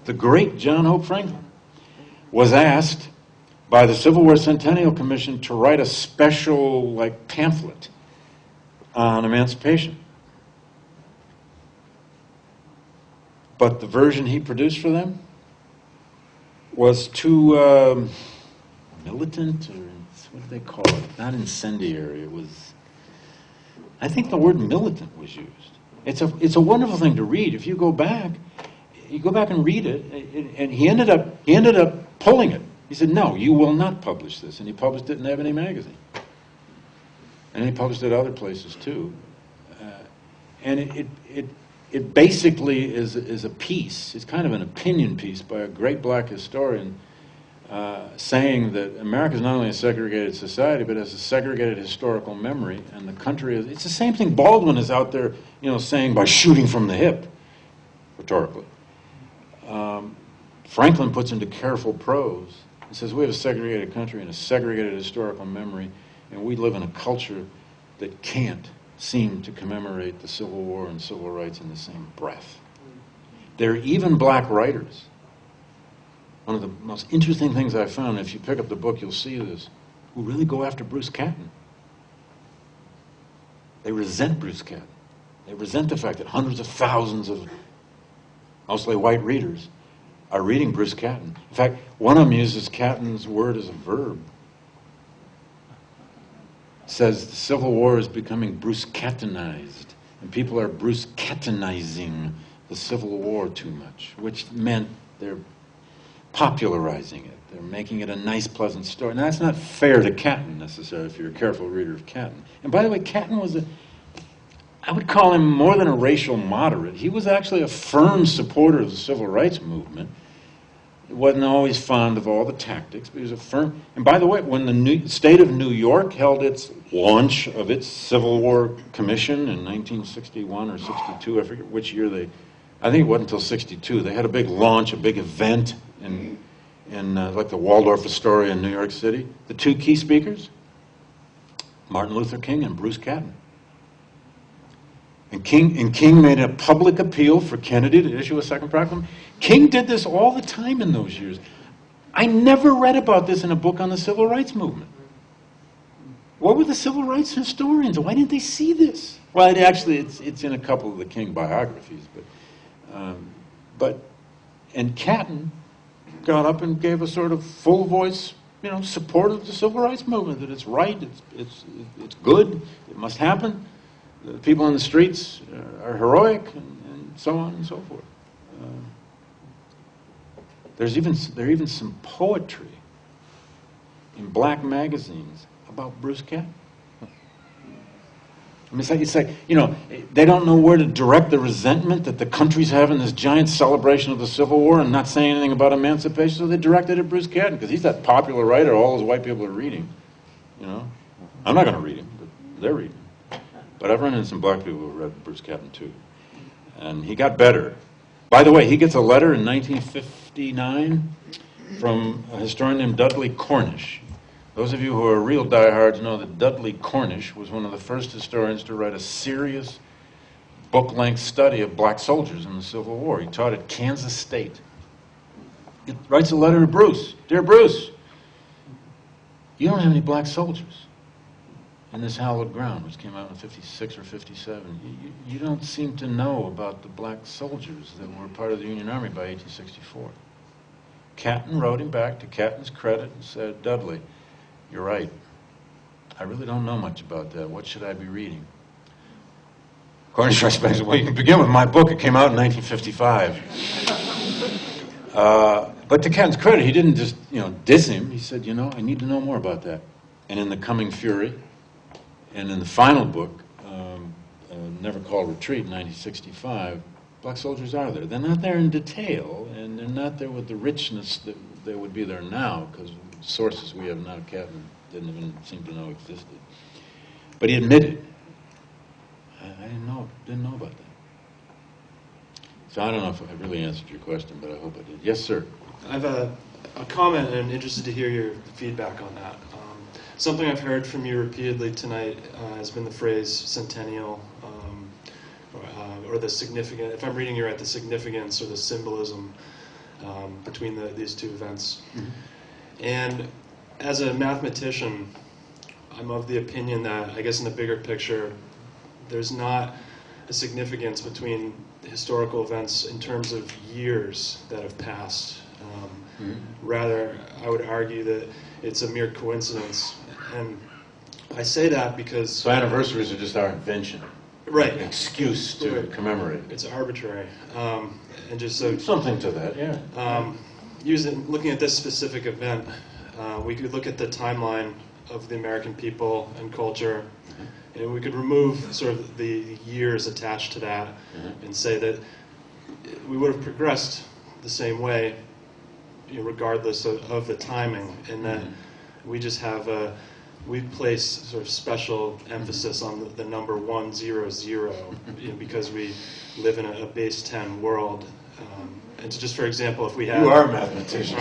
the great John Hope Franklin, was asked by the Civil War Centennial Commission to write a special, pamphlet on emancipation. But the version he produced for them was too militant, or what do they call it? Not incendiary. It was I think the word militant was used. It's a wonderful thing to read. If you go back and read it, and he ended up pulling it. He said, "No, you will not publish this," and he published it in Ebony magazine, and he published it other places too. And it basically is a piece. It's kind of an opinion piece by a great black historian saying that America is not only a segregated society, but has a segregated historical memory, and the country is. It's the same thing Baldwin is out there, saying by shooting from the hip, rhetorically. Franklin puts into careful prose and says we have a segregated country and a segregated historical memory, and we live in a culture that can't seem to commemorate the Civil War and civil rights in the same breath. There are even black writers. One of the most interesting things I found, if you pick up the book, you'll see this, who really go after Bruce Catton. They resent Bruce Catton. They resent the fact that hundreds of thousands of mostly white readers are reading Bruce Catton. In fact, one of them uses Catton's word as a verb. Says the Civil War is becoming Bruce Cattonized, and people are Bruce Cattonizing the Civil War too much, which meant they're popularizing it. They're making it a nice, pleasant story. Now, that's not fair to Catton, necessarily, if you're a careful reader of Catton. And by the way, Catton was I would call him more than a racial moderate. He was actually a firm supporter of the civil rights movement. He wasn't always fond of all the tactics, but he was a firm. And by the way, when the state of New York held its launch of its Civil War Commission in 1961 or 62, I forget which year I think it wasn't until 62, they had a big launch, a big event in like the Waldorf Astoria in New York City. The two key speakers, Martin Luther King and Bruce Catton. And King made a public appeal for Kennedy to issue a second proclamation. King did this all the time in those years. I never read about this in a book on the civil rights movement. What were the civil rights historians? Why didn't they see this? Well, it's in a couple of the King biographies, and Catton got up and gave a sort of full voice, support of the civil rights movement, that it's right, it's good, it must happen. The people in the streets are heroic, and so on and so forth. There are even some poetry in black magazines about Bruce Catton. I mean, it's like, they don't know where to direct the resentment that the country's having this giant celebration of the Civil War and not saying anything about emancipation, so they directed it at Bruce Catton, because he's that popular writer all those white people are reading. I'm not going to read him, but they're reading him. But I've run into some black people who read Bruce Catton too. And he got better. By the way, he gets a letter in 1959 from a historian named Dudley Cornish. Those of you who are real diehards know that Dudley Cornish was one of the first historians to write a serious book-length study of black soldiers in the Civil War. He taught at Kansas State. He writes a letter to Bruce. Dear Bruce, you don't have any black soldiers in this hallowed ground, which came out in 56 or 57. You don't seem to know about the black soldiers that were part of the Union Army by 1864. Catton wrote him back, to Catton's credit, and said, Dudley, you're right. I really don't know much about that. What should I be reading? Cornish writes back and said, well, you can begin with my book. It came out in 1955. But to Catton's credit, he didn't just, diss him. He said, I need to know more about that. And in The Coming Fury, and in the final book, Never Call Retreat, 1965, black soldiers are there. They're not there in detail, and they're not there with the richness that they would be there now, because sources we have now, Catton didn't even seem to know existed. But he admitted, I didn't know about that. So I don't know if I really answered your question, but I hope I did. Yes, sir. I have a comment, and I'm interested to hear your feedback on that. Something I've heard from you repeatedly tonight has been the phrase centennial, or the significant, if I'm reading you right, the significance or the symbolism between these two events. Mm-hmm. And as a mathematician, I'm of the opinion that, I guess in the bigger picture, there's not a significance between historical events in terms of years that have passed. Rather, I would argue that it's a mere coincidence. And I say that because So anniversaries are just our invention. right, An excuse to Right. commemorate. it's arbitrary, and just so Something to that, yeah. looking at this specific event, we could look at the timeline of the American people and culture, and we could remove sort of the years attached to that, and say that we would have progressed the same way, regardless of the timing, and that we just have we place sort of special emphasis on the number 100, because we live in a base 10 world. And so just for example, if we had... You are a mathematician.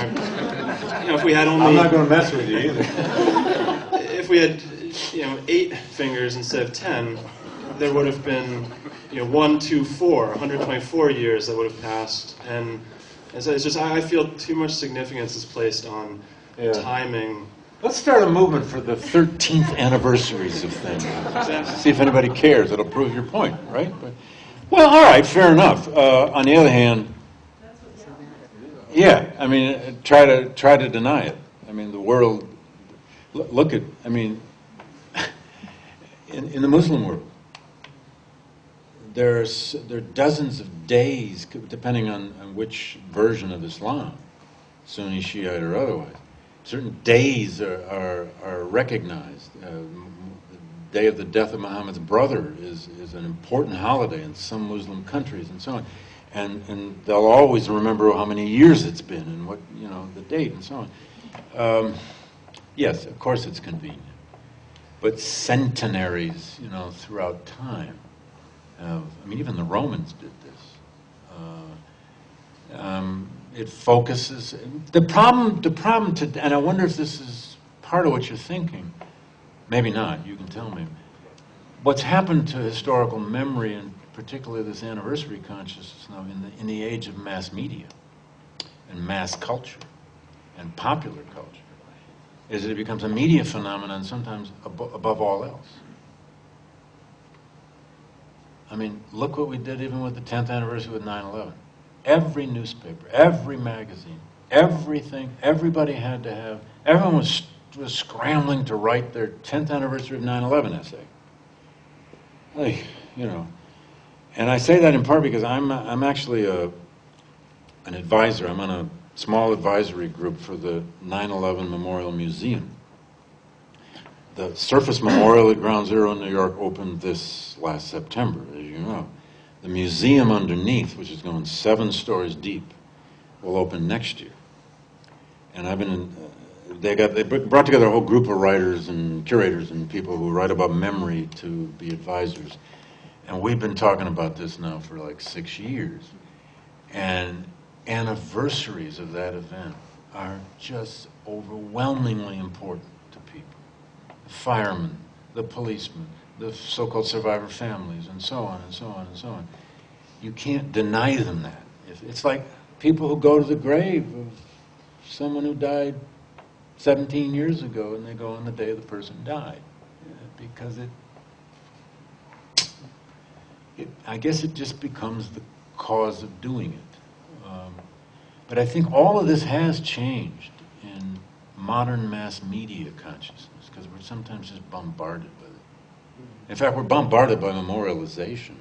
If we had only... I'm not going to mess with you either. If we had, 8 fingers instead of 10, there would have been, 124 years that would have passed. And so it's just, I feel too much significance is placed on timing. Let's start a movement for the 13th anniversaries of things. Exactly. See if anybody cares. It'll prove your point, right? But, well, all right, fair enough. On the other hand, yeah, I mean, try to deny it. I mean, the world. Look at. I mean, in the Muslim world, there are dozens of days, depending on which version of Islam, Sunni, Shiite, or otherwise. Certain days are recognized. The day of the death of Muhammad's brother is an important holiday in some Muslim countries, and so on. And they'll always remember how many years it's been and what, the date and so on. Yes, of course it's convenient. But centenaries, throughout time. Even the Romans did this. It focuses. The problem, and I wonder if this is part of what you're thinking. Maybe not. You can tell me. What's happened to historical memory, and particularly this anniversary consciousness now, in the age of mass media and mass culture and popular culture, is that it becomes a media phenomenon, sometimes above all else. I mean, look what we did even with the 10th anniversary with 9/11. Every newspaper, every magazine, everything, everybody had to have, everyone was scrambling to write their 10th anniversary of 9/11 essay. And I say that in part because I'm actually an advisor. I'm on a small advisory group for the 9/11 Memorial Museum. The Surface Memorial at Ground Zero in New York opened this last September, as you know. The museum underneath, which is going 7 stories deep, will open next year. And I've been they brought together a whole group of writers and curators and people who write about memory to be advisors. And we've been talking about this now for like 6 years. And anniversaries of that event are just overwhelmingly important to people. The firemen, the policemen, the so-called survivor families, and so on, and so on, and so on. You can't deny them that. It's like people who go to the grave of someone who died 17 years ago, and they go on the day the person died. Because I guess it just becomes the cause of doing it. But I think all of this has changed in modern mass media consciousness, because we're sometimes just bombarded with it. In fact, we're bombarded by memorialization.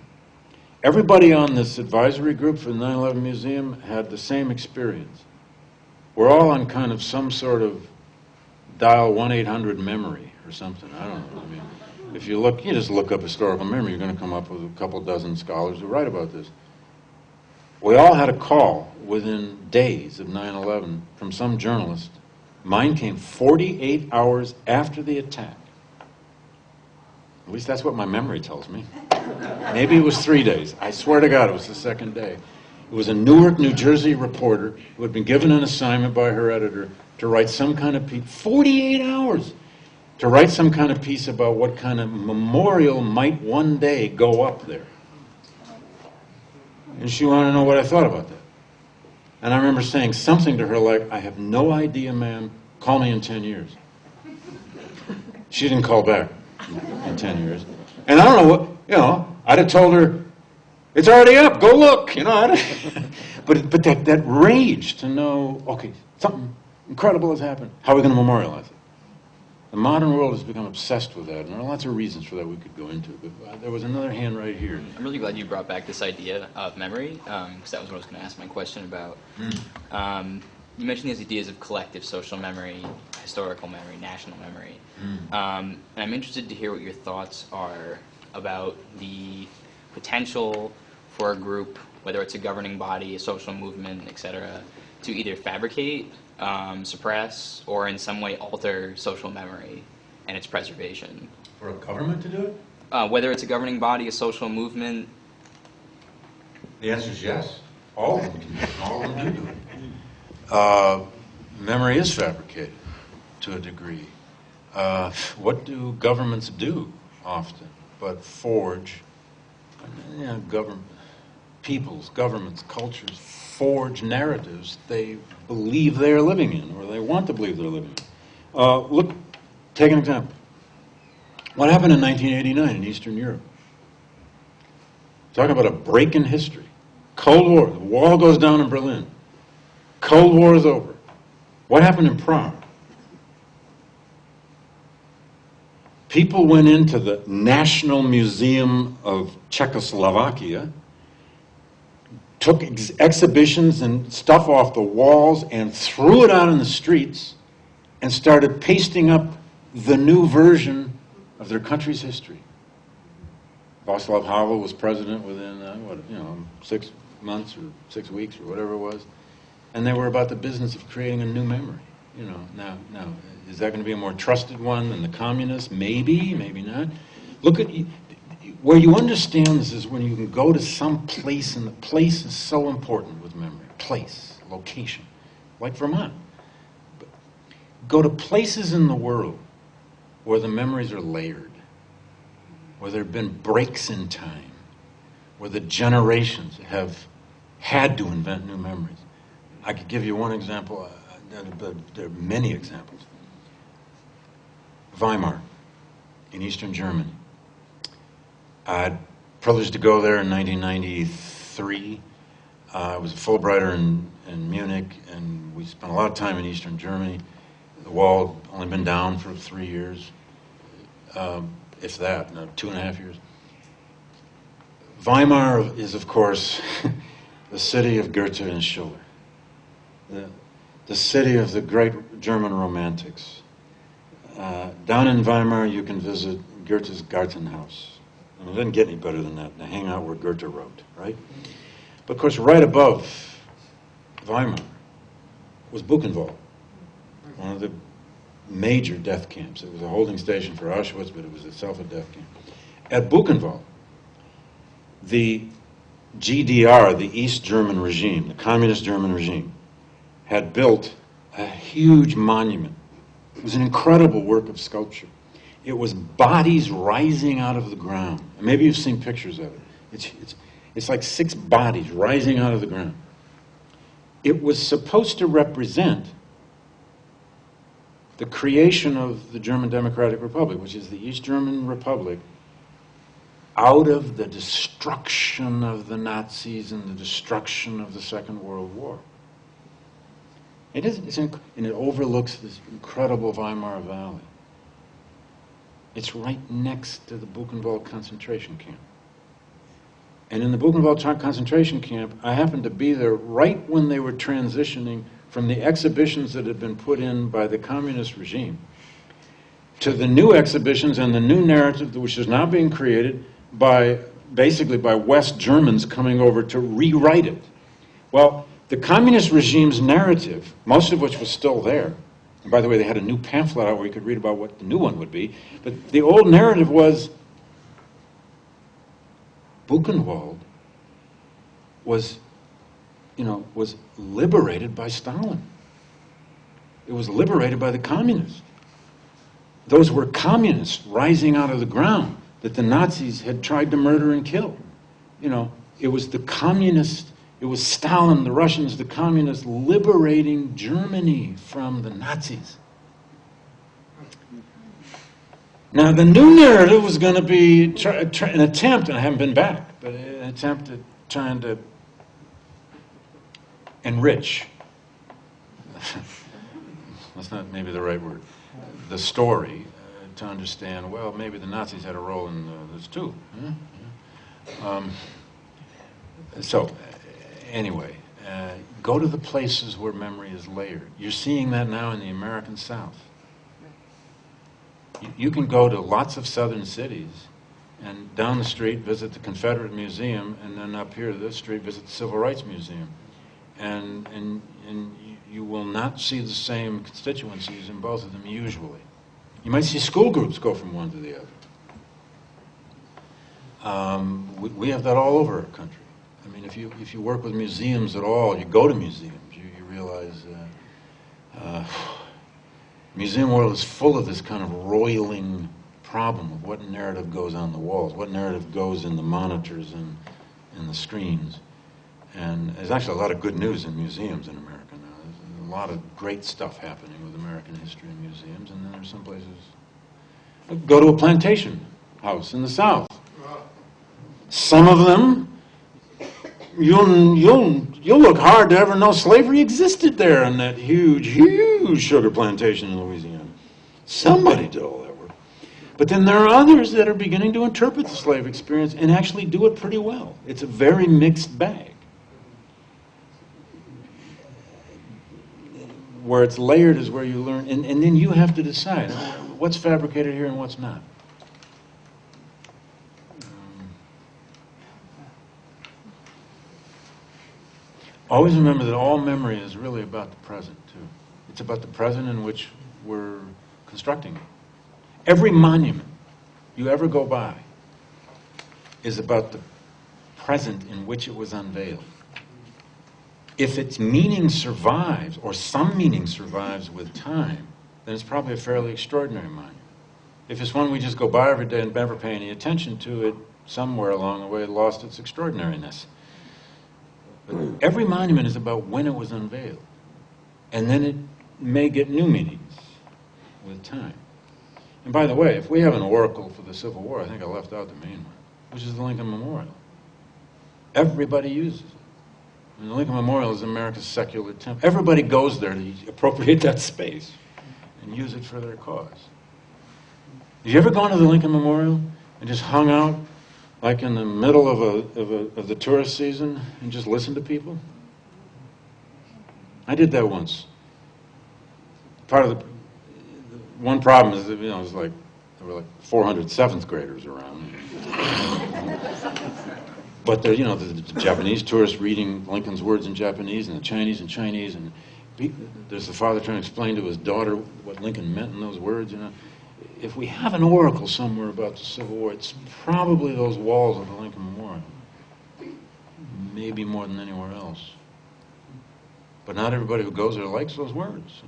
Everybody on this advisory group for the 9/11 Museum had the same experience. We're all on kind of some sort of dial 1-800 memory or something. I don't know. I mean, if you just look up historical memory, you're going to come up with a couple dozen scholars who write about this. We all had a call within days of 9/11 from some journalist. Mine came 48 hours after the attack. At least that's what my memory tells me. Maybe it was 3 days. I swear to God it was the second day. It was a Newark, New Jersey reporter who had been given an assignment by her editor to write some kind of piece, 48 hours, to write some kind of piece about what kind of memorial might one day go up there. And she wanted to know what I thought about that. And I remember saying something to her like, I have no idea, ma'am, call me in 10 years. She didn't call back in 10 years. And I don't know what, I'd have told her, it's already up, go look, But that rage to know, okay, something incredible has happened. How are we going to memorialize it? The modern world has become obsessed with that, and there are lots of reasons for that we could go into. But there was another hand right here. I'm really glad you brought back this idea of memory, because that was what I was going to ask my question about. You mentioned these ideas of collective social memory, historical memory, national memory. And I'm interested to hear what your thoughts are about the potential for a group, whether it's a governing body, a social movement, etc., to either fabricate, suppress, or in some way alter social memory and its preservation. For a government to do it? Whether it's a governing body, a social movement. The answer is yes. All of them can do it. All of them do it. Memory is fabricated to a degree. What do governments do often but forge, governments, cultures forge narratives they believe they're living in, or they want to believe they're living in. Look, take an example. What happened in 1989 in Eastern Europe? Talk about a break in history. Cold War, the wall goes down in Berlin. Cold War is over. What happened in Prague? People went into the National Museum of Czechoslovakia, took exhibitions and stuff off the walls and threw it out in the streets and started pasting up the new version of their country's history. Václav Havel was president within, 6 months or 6 weeks or whatever it was. And they were about the business of creating a new memory. Now, is that going to be a more trusted one than the communists? Maybe, maybe not. Look at, where you understand this is when you can go to some place, and the place is so important with memory. Place, location, like Vermont. Go to places in the world where the memories are layered, where there have been breaks in time, where the generations have had to invent new memories. I could give you one example, but there are many examples. Weimar, in Eastern Germany. I had privileged to go there in 1993. I was a Fulbrighter in Munich, and we spent a lot of time in Eastern Germany. The wall had only been down for 3 years, if that, 2.5 years. Weimar is, of course, the city of Goethe and Schiller, the city of the great German romantics. Down in Weimar, you can visit Goethe's Gartenhaus. I mean, it doesn't get any better than that, to hang out where Goethe wrote, right? But of course, right above Weimar was Buchenwald, one of the major death camps. It was a holding station for Auschwitz, but it was itself a death camp. At Buchenwald, the GDR, the East German regime, the communist German regime, had built a huge monument. It was an incredible work of sculpture. It was bodies rising out of the ground. Maybe you've seen pictures of it. It's like 6 bodies rising out of the ground. It was supposed to represent the creation of the German Democratic Republic, which is the East German Republic, out of the destruction of the Nazis and the destruction of the Second World War. And it overlooks this incredible Weimar Valley. It's right next to the Buchenwald concentration camp. And in the Buchenwald concentration camp, I happened to be there right when they were transitioning from the exhibitions that had been put in by the communist regime to the new exhibitions and the new narrative which is now being created basically by West Germans coming over to rewrite it. Well, the communist regime's narrative, most of which was still there, and by the way, they had a new pamphlet out where you could read about what the new one would be, but the old narrative was Buchenwald was liberated by Stalin. It was liberated by the communists. Those were communists rising out of the ground that the Nazis had tried to murder and kill. It was the communists. It was Stalin, the Russians, the communists liberating Germany from the Nazis. Now, the new narrative was going to be an attempt, and I haven't been back, but an attempt at trying to enrich. That's not maybe the right word. the story to understand, well, maybe the Nazis had a role in this too. Anyway, go to the places where memory is layered. You're seeing that now in the American South. You can go to lots of southern cities and down the street visit the Confederate Museum, and then up here to this street visit the Civil Rights Museum. And you will not see the same constituencies in both of them usually. You might see school groups go from one to the other. We have that all over our country. I mean, if you work with museums at all, you go to museums, you realize museum world is full of this kind of roiling problem of what narrative goes on the walls, what narrative goes in the monitors and in the screens. And there's actually a lot of good news in museums in America now. There's a lot of great stuff happening with American history in museums, and then there's some places. Go to a plantation house in the South. Some of them, you'll look hard to ever know slavery existed there on that huge, huge sugar plantation in Louisiana. Somebody did all that work. But then there are others that are beginning to interpret the slave experience and actually do it pretty well. It's a very mixed bag. Where it's layered is where you learn, and then you have to decide what's fabricated here and what's not. Always remember that all memory is really about the present, too. It's about the present in which we're constructing it. Every monument you ever go by is about the present in which it was unveiled. If its meaning survives, or some meaning survives with time, then it's probably a fairly extraordinary monument. If it's one we just go by every day and never pay any attention to, it somewhere along the way it lost its extraordinariness. But every monument is about when it was unveiled. And then it may get new meanings with time. And by the way, if we have an oracle for the Civil War, I think I left out the main one, which is the Lincoln Memorial. Everybody uses it. And the Lincoln Memorial is America's secular temple. Everybody goes there to appropriate that space and use it for their cause. Have you ever gone to the Lincoln Memorial and just hung out like in the middle of the tourist season and just listened to people? I did that once. Part of the one problem is that, it was like there were like 400 7th graders around. But there, the Japanese tourists reading Lincoln's words in Japanese, and the Chinese in Chinese, and there's the father trying to explain to his daughter what Lincoln meant in those words. If we have an oracle somewhere about the Civil War, it's probably those walls of the Lincoln Memorial. Maybe more than anywhere else. But not everybody who goes there likes those words.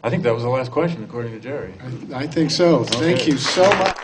I think that was the last question, according to Jerry. I think so. Okay. Thank you so much.